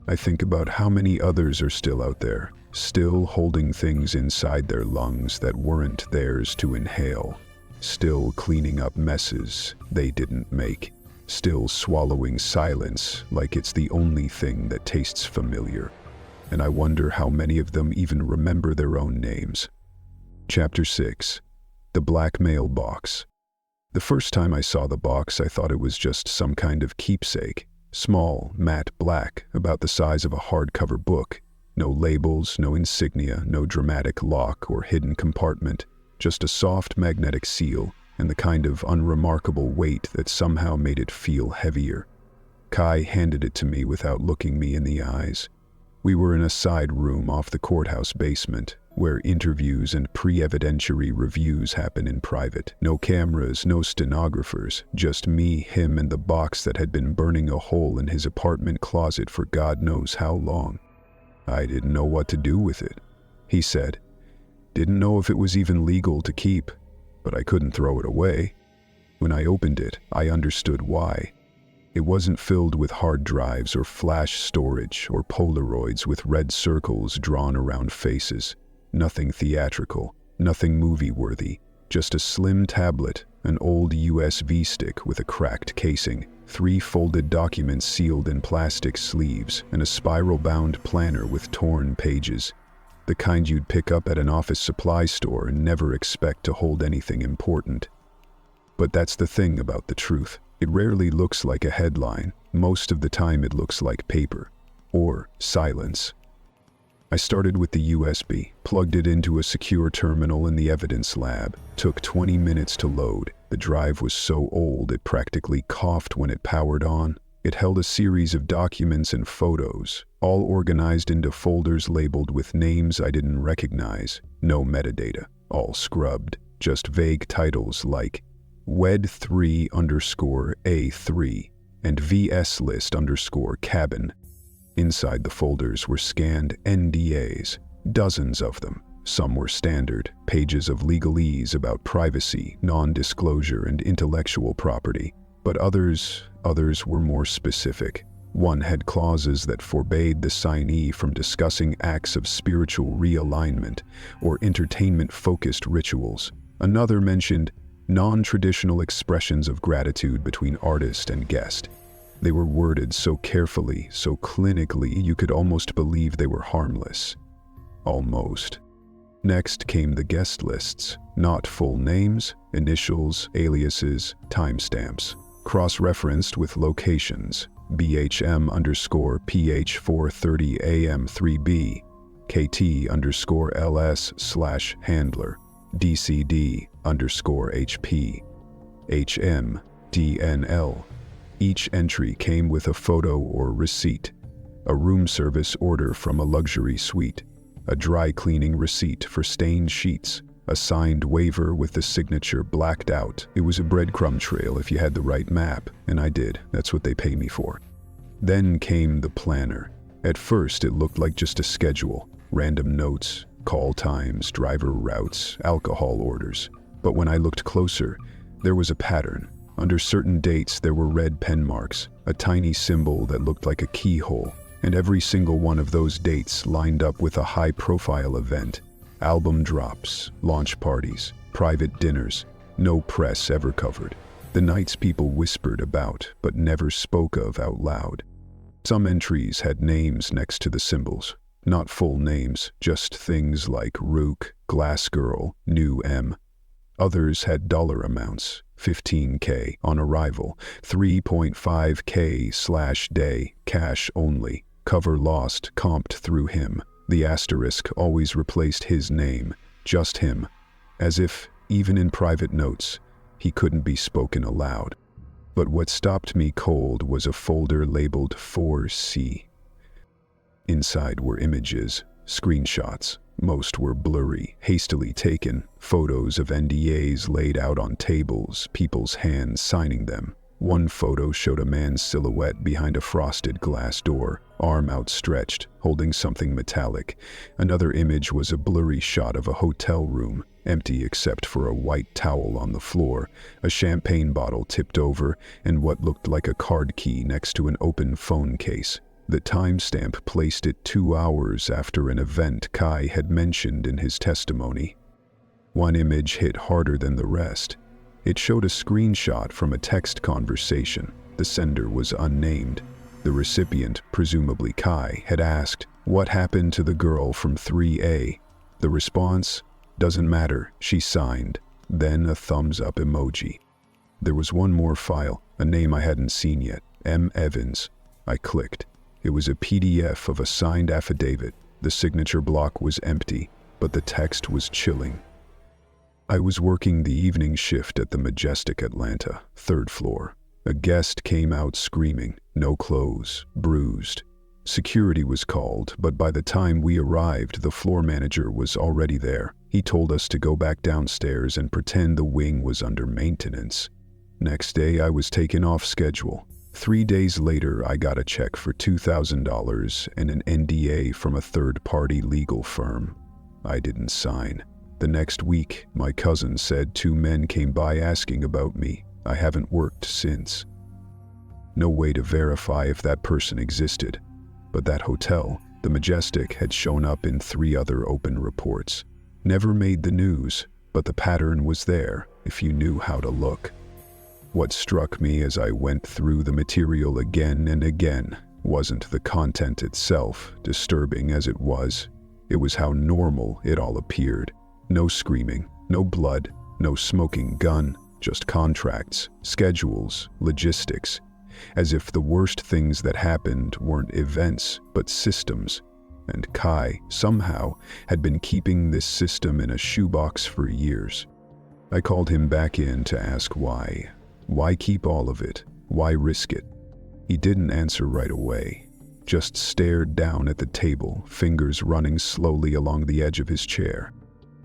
A: I think about how many others are still out there, still holding things inside their lungs that weren't theirs to inhale, still cleaning up messes they didn't make, still swallowing silence like it's the only thing that tastes familiar. And I wonder how many of them even remember their own names. Chapter 6. The Blackmail Box. The first time I saw the box, I thought it was just some kind of keepsake. Small, matte black, about the size of a hardcover book. No labels, no insignia, no dramatic lock or hidden compartment. Just a soft magnetic seal, and the kind of unremarkable weight that somehow made it feel heavier. Kai handed it to me without looking me in the eyes. We were in a side room off the courthouse basement, where interviews and pre-evidentiary reviews happen in private. No cameras, no stenographers, just me, him, and the box that had been burning a hole in his apartment closet for God knows how long. I didn't know what to do with it, he said. Didn't know if it was even legal to keep, but I couldn't throw it away. When I opened it, I understood why. It wasn't filled with hard drives or flash storage or Polaroids with red circles drawn around faces. Nothing theatrical, nothing movie-worthy, just a slim tablet, an old USB stick with a cracked casing, 3 folded documents sealed in plastic sleeves, and a spiral-bound planner with torn pages. The kind you'd pick up at an office supply store and never expect to hold anything important. But that's the thing about the truth. It rarely looks like a headline. Most of the time it looks like paper. Or silence. I started with the USB, plugged it into a secure terminal in the evidence lab. Took 20 minutes to load. The drive was so old it practically coughed when it powered on. It held a series of documents and photos, all organized into folders labeled with names I didn't recognize. No metadata, all scrubbed. Just vague titles like WED3_A3 and VSList_cabin. Inside the folders were scanned NDAs, dozens of them. Some were standard, pages of legalese about privacy, non-disclosure, and intellectual property. But others were more specific. One had clauses that forbade the signee from discussing acts of spiritual realignment or entertainment-focused rituals. Another mentioned non-traditional expressions of gratitude between artist and guest. They were worded so carefully, so clinically, you could almost believe they were harmless. Almost. Next came the guest lists. Not full names, initials, aliases, timestamps. Cross-referenced with locations. BHM_PH430AM3B, KT_LS/handler, DCD_HP, HM/DNL. Each entry came with a photo or receipt, a room service order from a luxury suite, a dry cleaning receipt for stained sheets, a signed waiver with the signature blacked out. It was a breadcrumb trail if you had the right map, and I did. That's what they pay me for. Then came the planner. At first, it looked like just a schedule, random notes, call times, driver routes, alcohol orders. But when I looked closer, there was a pattern. Under certain dates, there were red pen marks, a tiny symbol that looked like a keyhole, and every single one of those dates lined up with a high-profile event. Album drops, launch parties, private dinners, no press ever covered. The nights people whispered about, but never spoke of out loud. Some entries had names next to the symbols. Not full names, just things like Rook, Glass Girl, New M. Others had dollar amounts, $15K on arrival, $3.5K/day, cash only, cover lost, comped through him. The asterisk always replaced his name, just him, as if, even in private notes, he couldn't be spoken aloud. But what stopped me cold was a folder labeled 4C. Inside were images, screenshots. Most were blurry, hastily taken, photos of NDAs laid out on tables, people's hands signing them. One photo showed a man's silhouette behind a frosted glass door, arm outstretched, holding something metallic. Another image was a blurry shot of a hotel room, empty except for a white towel on the floor, a champagne bottle tipped over, and what looked like a card key next to an open phone case. The timestamp placed it 2 hours after an event Kai had mentioned in his testimony. One image hit harder than the rest. It showed a screenshot from a text conversation. The sender was unnamed. The recipient, presumably Kai, had asked, "What happened to the girl from 3A?" The response, "Doesn't matter, she signed." Then a thumbs up emoji. There was one more file, a name I hadn't seen yet, M. Evans. I clicked. It was a PDF of a signed affidavit. The signature block was empty, but the text was chilling. I was working the evening shift at the Majestic Atlanta, 3rd floor. A guest came out screaming, no clothes, bruised. Security was called, but by the time we arrived, the floor manager was already there. He told us to go back downstairs and pretend the wing was under maintenance. Next day, I was taken off schedule. 3 days later, I got a check for $2,000 and an NDA from a third-party legal firm. I didn't sign. The next week, my cousin said 2 men came by asking about me. I haven't worked since. No way to verify if that person existed, but that hotel, the Majestic, had shown up in 3 other open reports. Never made the news, but the pattern was there if you knew how to look. What struck me as I went through the material again and again wasn't the content itself, disturbing as it was. It was how normal it all appeared. No screaming, no blood, no smoking gun, just contracts, schedules, logistics, as if the worst things that happened weren't events, but systems. And Kai, somehow, had been keeping this system in a shoebox for years. I called him back in to ask why. Why keep all of it? Why risk it? He didn't answer right away, just stared down at the table, fingers running slowly along the edge of his chair.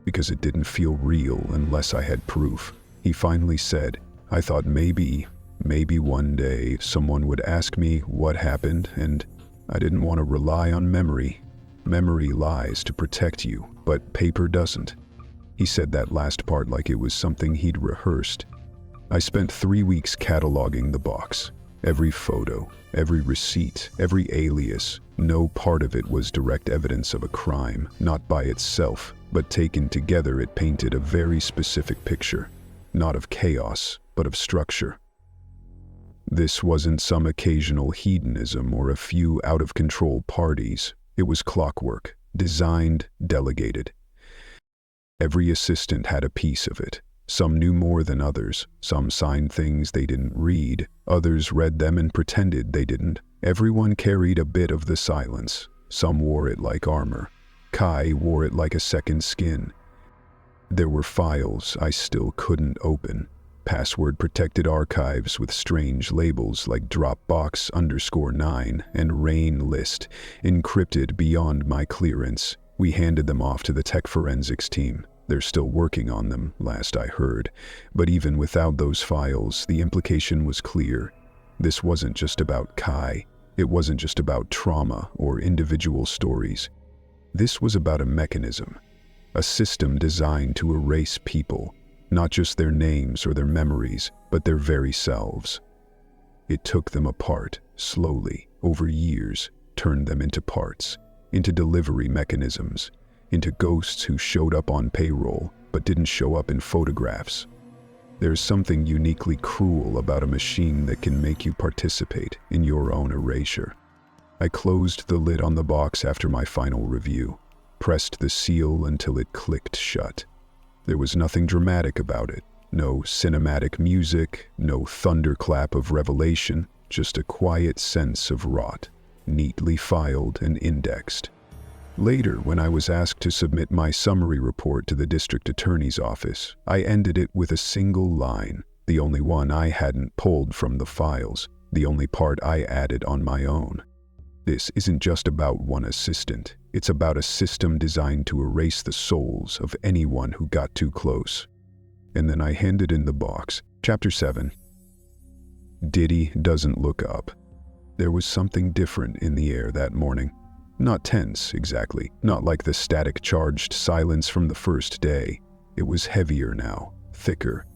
A: Because it didn't feel real unless I had proof. He finally said, I thought maybe one day someone would ask me what happened, and I didn't want to rely on memory. Memory lies to protect you, but paper doesn't. He said that last part like it was something he'd rehearsed. I spent 3 weeks cataloging the box. Every photo, every receipt, every alias. No part of it was direct evidence of a crime, not by itself, but taken together it painted a very specific picture. Not of chaos, but of structure. This wasn't some occasional hedonism or a few out-of-control parties. It was clockwork, designed, delegated. Every assistant had a piece of it. Some knew more than others. Some signed things they didn't read. Others read them and pretended they didn't. Everyone carried a bit of the silence. Some wore it like armor. Kai wore it like a second skin. There were files I still couldn't open. Password-protected archives with strange labels like Dropbox_9 and Rain List, encrypted beyond my clearance. We handed them off to the tech forensics team. They're still working on them, last I heard. But even without those files, the implication was clear. This wasn't just about Kai. It wasn't just about trauma or individual stories. This was about a mechanism, a system designed to erase people, not just their names or their memories, but their very selves. It took them apart, slowly, over years, turned them into parts, into delivery mechanisms, into ghosts who showed up on payroll but didn't show up in photographs. There's something uniquely cruel about a machine that can make you participate in your own erasure. I closed the lid on the box after my final review, pressed the seal until it clicked shut. There was nothing dramatic about it. No cinematic music, no thunderclap of revelation, just a quiet sense of rot, neatly filed and indexed. Later, when I was asked to submit my summary report to the district attorney's office, I ended it with a single line, the only one I hadn't pulled from the files, the only part I added on my own. This isn't just about one assistant. It's about a system designed to erase the souls of anyone who got too close. And then I handed in the box. Chapter 7. Diddy doesn't look up. There was something different in the air that morning. Not tense, exactly. Not like the static charged silence from the first day. It was heavier now, thicker.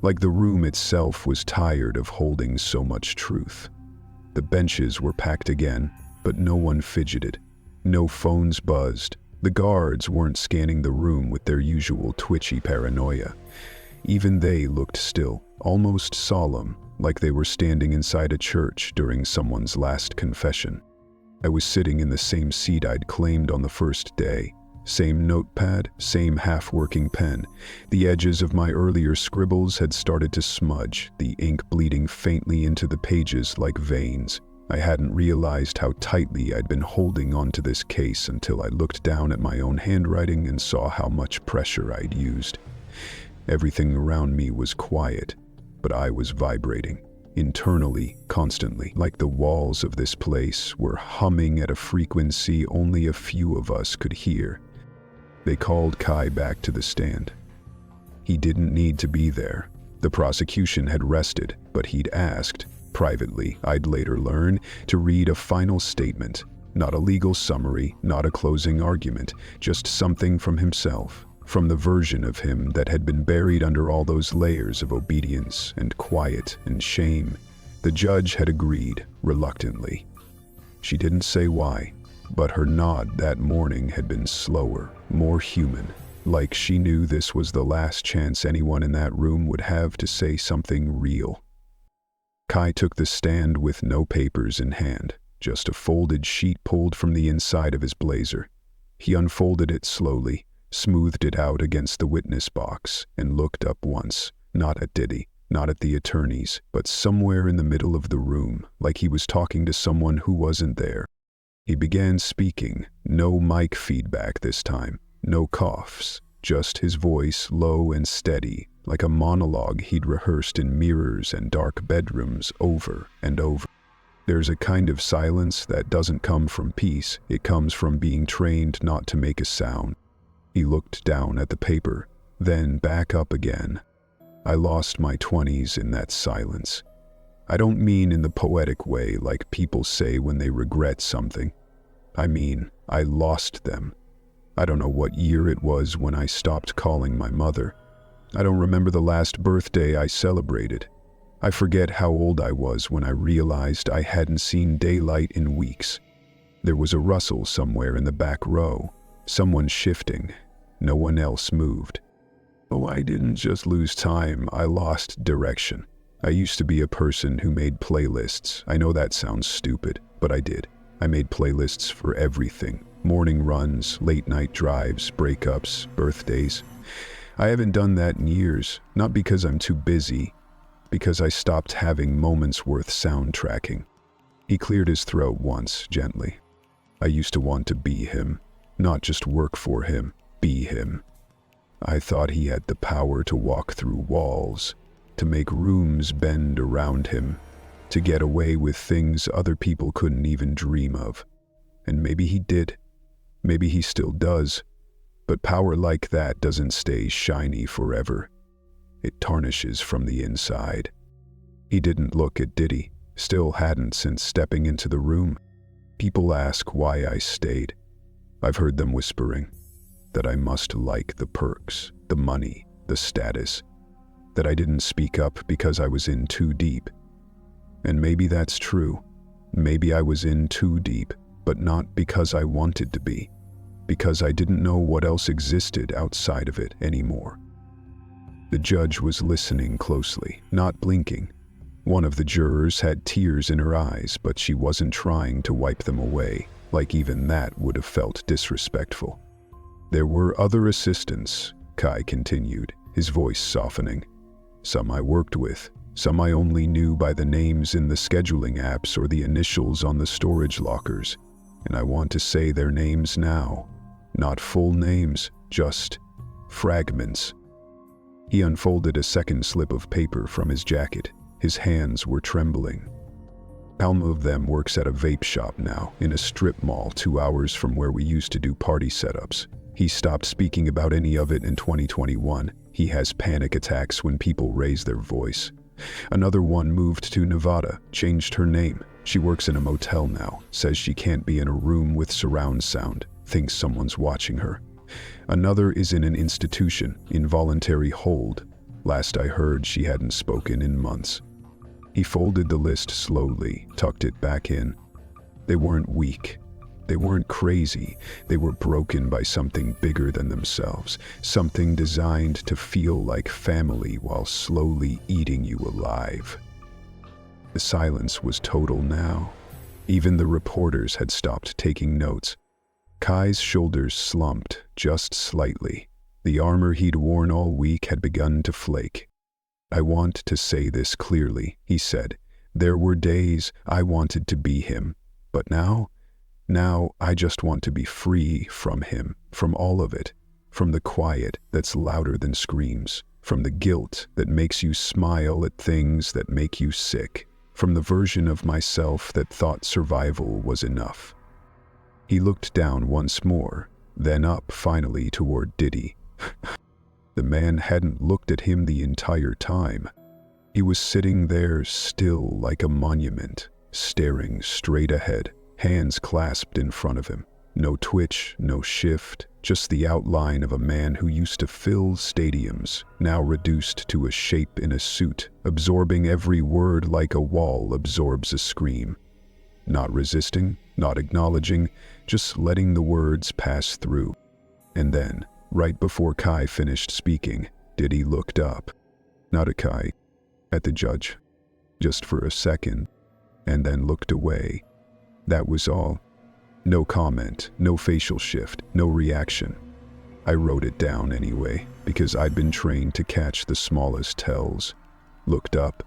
A: Like the room itself was tired of holding so much truth. The benches were packed again, but no one fidgeted. No phones buzzed. The guards weren't scanning the room with their usual twitchy paranoia. Even they looked still, almost solemn, like they were standing inside a church during someone's last confession. I was sitting in the same seat I'd claimed on the first day, Same notepad, same half-working pen. The edges of my earlier scribbles had started to smudge, the ink bleeding faintly into the pages like veins. I hadn't realized how tightly I'd been holding onto this case until I looked down at my own handwriting and saw how much pressure I'd used. Everything around me was quiet, but I was vibrating. Internally, constantly, like the walls of this place were humming at a frequency only a few of us could hear. They called Kai back to the stand. He didn't need to be there. The prosecution had rested, but he'd asked, privately, I'd later learn, to read a final statement. Not a legal summary, not a closing argument, just something from himself, from the version of him that had been buried under all those layers of obedience and quiet and shame. The judge had agreed, reluctantly. She didn't say why, but her nod that morning had been slower, more human, like she knew this was the last chance anyone in that room would have to say something real. Kai took the stand with no papers in hand, just a folded sheet pulled from the inside of his blazer. He unfolded it slowly, smoothed it out against the witness box, and looked up once, not at Diddy, not at the attorneys, but somewhere in the middle of the room, like he was talking to someone who wasn't there. He began speaking, no mic feedback this time, no coughs, just his voice low and steady, like a monologue he'd rehearsed in mirrors and dark bedrooms over and over. There's a kind of silence that doesn't come from peace, it comes from being trained not to make a sound. He looked down at the paper, then back up again. I lost my 20s in that silence. I don't mean in the poetic way like people say when they regret something. I mean, I lost them. I don't know what year it was when I stopped calling my mother. I don't remember the last birthday I celebrated. I forget how old I was when I realized I hadn't seen daylight in weeks. There was a rustle somewhere in the back row, someone shifting. No one else moved. Oh, I didn't just lose time, I lost direction. I used to be a person who made playlists. I know that sounds stupid, but I did. I made playlists for everything. Morning runs, late night drives, breakups, birthdays. I haven't done that in years, not because I'm too busy, because I stopped having moments worth soundtracking. He cleared his throat once, gently. I used to want to be him, not just work for him, be him. I thought he had the power to walk through walls, to make rooms bend around him, to get away with things other people couldn't even dream of. And maybe he did. Maybe he still does. But power like that doesn't stay shiny forever. It tarnishes from the inside. He didn't look at Diddy, still hadn't since stepping into the room. People ask why I stayed. I've heard them whispering that I must like the perks, the money, the status, that I didn't speak up because I was in too deep. And maybe that's true. Maybe I was in too deep, but not because I wanted to be, because I didn't know what else existed outside of it anymore. The judge was listening closely, not blinking. One of the jurors had tears in her eyes, but she wasn't trying to wipe them away, like even that would have felt disrespectful. There were other assistants, Kai continued, his voice softening. Some I worked with, some I only knew by the names in the scheduling apps or the initials on the storage lockers, and I want to say their names now. Not full names, just fragments. He unfolded a second slip of paper from his jacket. His hands were trembling. Halma of them works at a vape shop now, in a strip mall 2 hours from where we used to do party setups. He stopped speaking about any of it in 2021. He has panic attacks when people raise their voice. Another one moved to Nevada, changed her name. She works in a motel now, says she can't be in a room with surround sound, thinks someone's watching her. Another is in an institution, involuntary hold. Last I heard, she hadn't spoken in months. He folded the list slowly, tucked it back in. They weren't weak. They weren't crazy. They were broken by something bigger than themselves, something designed to feel like family while slowly eating you alive. The silence was total now. Even the reporters had stopped taking notes. Kai's shoulders slumped, just slightly. The armor he'd worn all week had begun to flake. "I want to say this clearly," he said. "There were days I wanted to be him, but now I just want to be free from him, from all of it, from the quiet that's louder than screams, from the guilt that makes you smile at things that make you sick, from the version of myself that thought survival was enough." He looked down once more, then up finally toward Diddy. The man hadn't looked at him the entire time. He was sitting there still like a monument, staring straight ahead, hands clasped in front of him. No twitch, no shift, just the outline of a man who used to fill stadiums, now reduced to a shape in a suit, absorbing every word like a wall absorbs a scream. Not resisting, not acknowledging, just letting the words pass through. And then, right before Kai finished speaking, Diddy looked up. Not at Kai, at the judge. Just for a second, and then looked away. That was all. No comment, no facial shift, no reaction. I wrote it down anyway, because I'd been trained to catch the smallest tells. Looked up,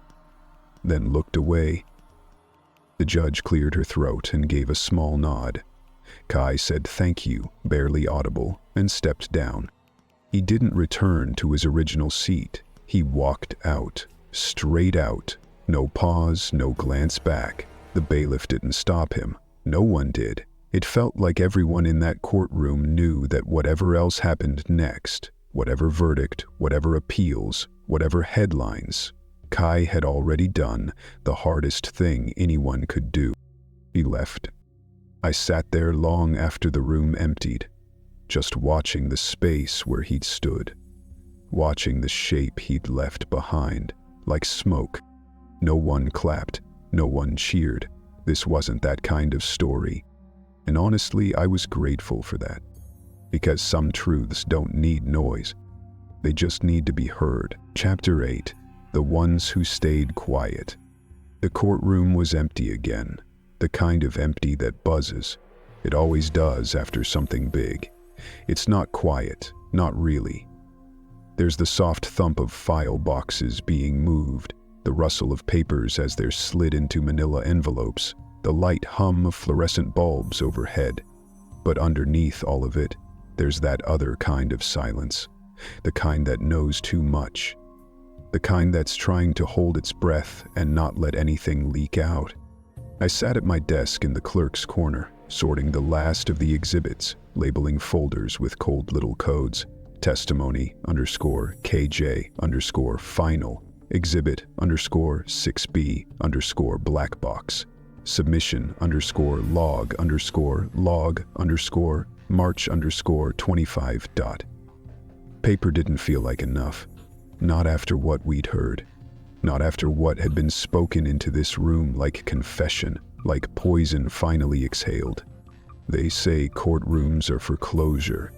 A: then looked away. The judge cleared her throat and gave a small nod. Kai said thank you, barely audible, and stepped down. He didn't return to his original seat. He walked out, straight out. No pause, no glance back. The bailiff didn't stop him. No one did. It felt like everyone in that courtroom knew that whatever else happened next, whatever verdict, whatever appeals, whatever headlines, Kai had already done the hardest thing anyone could do. He left. I sat there long after the room emptied, just watching the space where he'd stood, watching the shape he'd left behind, like smoke. No one clapped, no one cheered. This wasn't that kind of story. And honestly, I was grateful for that. Because some truths don't need noise. They just need to be heard. Chapter 8. The Ones Who Stayed Quiet. The courtroom was empty again. The kind of empty that buzzes. It always does after something big. It's not quiet, not really. There's the soft thump of file boxes being moved, the rustle of papers as they're slid into manila envelopes, the light hum of fluorescent bulbs overhead. But underneath all of it, there's that other kind of silence, the kind that knows too much, the kind that's trying to hold its breath and not let anything leak out. I sat at my desk in the clerk's corner, sorting the last of the exhibits, labeling folders with cold little codes, testimony_KJ_final, exhibit_6B_black box, submission_log_March_25. Paper didn't feel like enough. Not after what we'd heard. Not after what had been spoken into this room like confession, like poison finally exhaled. They say courtrooms are for closure.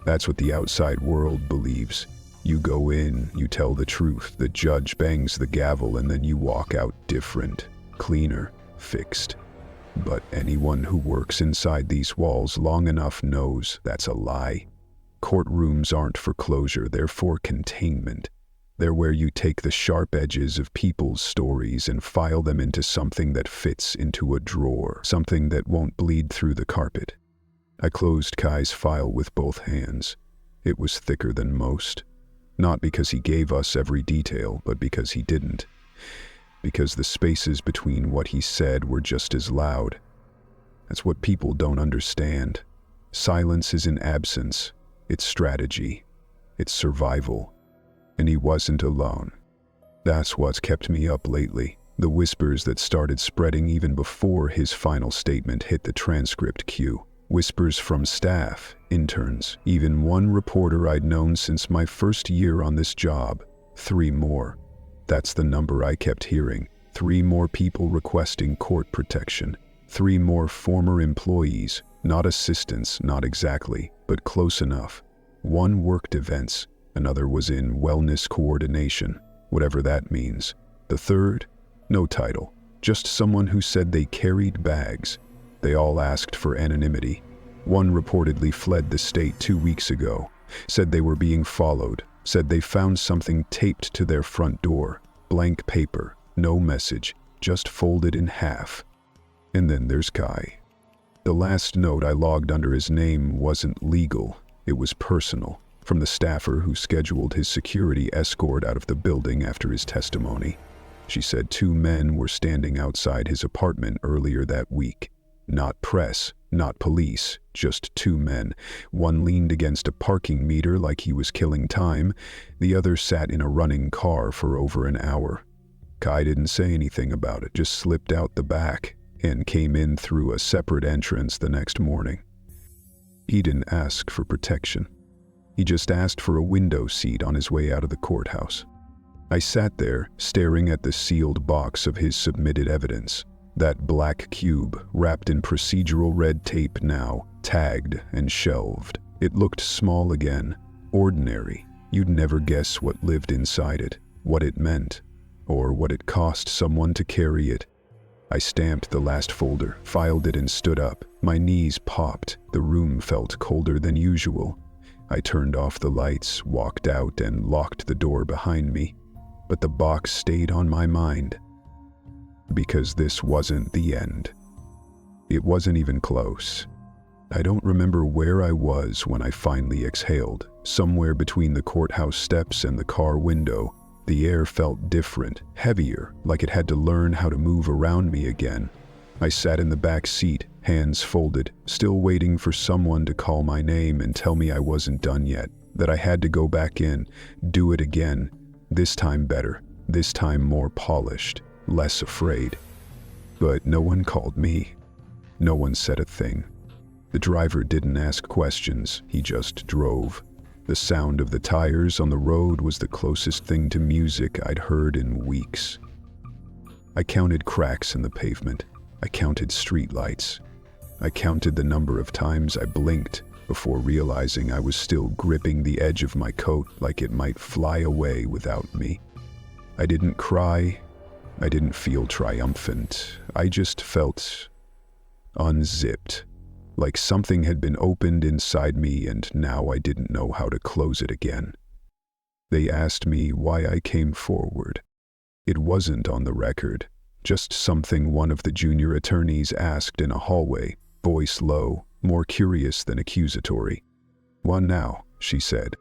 A: That's what the outside world believes. You go in, you tell the truth, the judge bangs the gavel, and then you walk out different, cleaner, fixed. But anyone who works inside these walls long enough knows that's a lie. Courtrooms aren't for closure, they're for containment. They're where you take the sharp edges of people's stories and file them into something that fits into a drawer, something that won't bleed through the carpet. I closed Kai's file with both hands. It was thicker than most. Not because he gave us every detail, but because he didn't. Because the spaces between what he said were just as loud. That's what people don't understand. Silence isn't absence. It's strategy. It's survival. And he wasn't alone. That's what's kept me up lately. The whispers that started spreading even before his final statement hit the transcript queue. Whispers from staff, interns, even one reporter I'd known since my first year on this job. 3 more. That's the number I kept hearing. 3 more people requesting court protection. 3 more former employees, not assistants, not exactly, but close enough. One worked events, another was in wellness coordination, whatever that means. The third, no title, just someone who said they carried bags. They all asked for anonymity. One reportedly fled the state 2 weeks ago, said they were being followed, said they found something taped to their front door, blank paper, no message, just folded in half. And then there's Kai. The last note I logged under his name wasn't legal, it was personal, from the staffer who scheduled his security escort out of the building after his testimony. She said 2 men were standing outside his apartment earlier that week. Not press, not police, just 2 men. One leaned against a parking meter like he was killing time. The other sat in a running car for over an hour. Kai didn't say anything about it, just slipped out the back and came in through a separate entrance the next morning. He didn't ask for protection. He just asked for a window seat on his way out of the courthouse. I sat there, staring at the sealed box of his submitted evidence. That black cube, wrapped in procedural red tape now, tagged and shelved. It looked small again, ordinary. You'd never guess what lived inside it, what it meant, or what it cost someone to carry it. I stamped the last folder, filed it and stood up. My knees popped. The room felt colder than usual. I turned off the lights, walked out and locked the door behind me. But the box stayed on my mind. Because this wasn't the end. It wasn't even close. I don't remember where I was when I finally exhaled. Somewhere between the courthouse steps and the car window, the air felt different, heavier, like it had to learn how to move around me again. I sat in the back seat, hands folded, still waiting for someone to call my name and tell me I wasn't done yet, that I had to go back in, do it again, this time better, this time more polished, less afraid. But no one called me. No one said a thing. The driver didn't ask questions, he just drove. The sound of the tires on the road was the closest thing to music I'd heard in weeks. I counted cracks in the pavement. I counted streetlights. I counted the number of times I blinked before realizing I was still gripping the edge of my coat like it might fly away without me. I didn't cry. I didn't feel triumphant. I just felt unzipped, like something had been opened inside me and now I didn't know how to close it again. They asked me why I came forward. It wasn't on the record, just something one of the junior attorneys asked in a hallway, voice low, more curious than accusatory. "What now?" she said.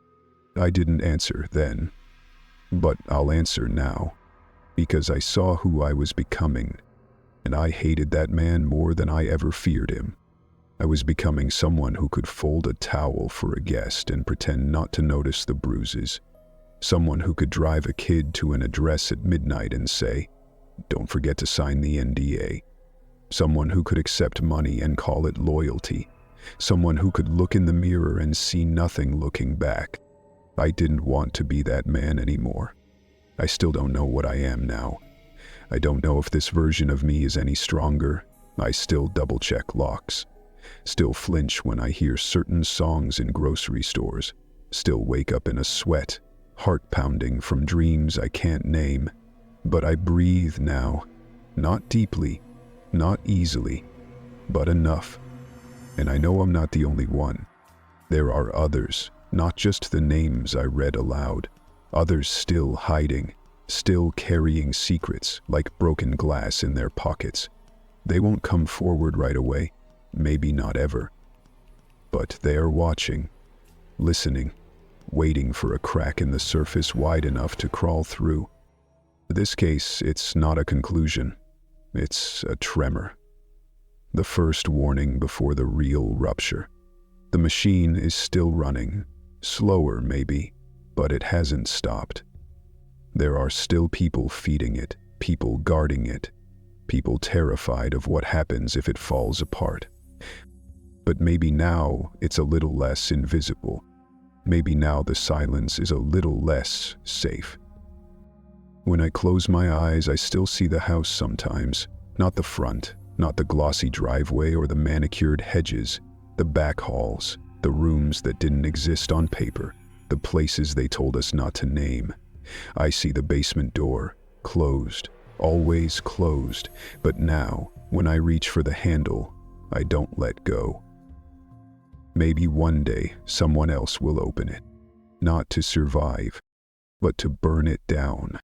A: I didn't answer then, but I'll answer now. Because I saw who I was becoming, and I hated that man more than I ever feared him. I was becoming someone who could fold a towel for a guest and pretend not to notice the bruises. Someone who could drive a kid to an address at midnight and say, "Don't forget to sign the NDA." Someone who could accept money and call it loyalty. Someone who could look in the mirror and see nothing looking back. I didn't want to be that man anymore. I still don't know what I am now. I don't know if this version of me is any stronger. I still double-check locks. Still flinch when I hear certain songs in grocery stores. Still wake up in a sweat, heart pounding from dreams I can't name. But I breathe now. Not deeply, not easily, but enough. And I know I'm not the only one. There are others, not just the names I read aloud. Others still hiding, still carrying secrets like broken glass in their pockets. They won't come forward right away, maybe not ever. But they are watching, listening, waiting for a crack in the surface wide enough to crawl through. In this case, it's not a conclusion. It's a tremor. The first warning before the real rupture. The machine is still running, slower maybe, but it hasn't stopped. There are still people feeding it, people guarding it, people terrified of what happens if it falls apart. But maybe now it's a little less invisible. Maybe now the silence is a little less safe. When I close my eyes, I still see the house sometimes. Not the front, not the glossy driveway or the manicured hedges, the back halls, the rooms that didn't exist on paper. The places they told us not to name. I see the basement door, closed, always closed, but now, when I reach for the handle, I don't let go. Maybe one day someone else will open it, not to survive, but to burn it down.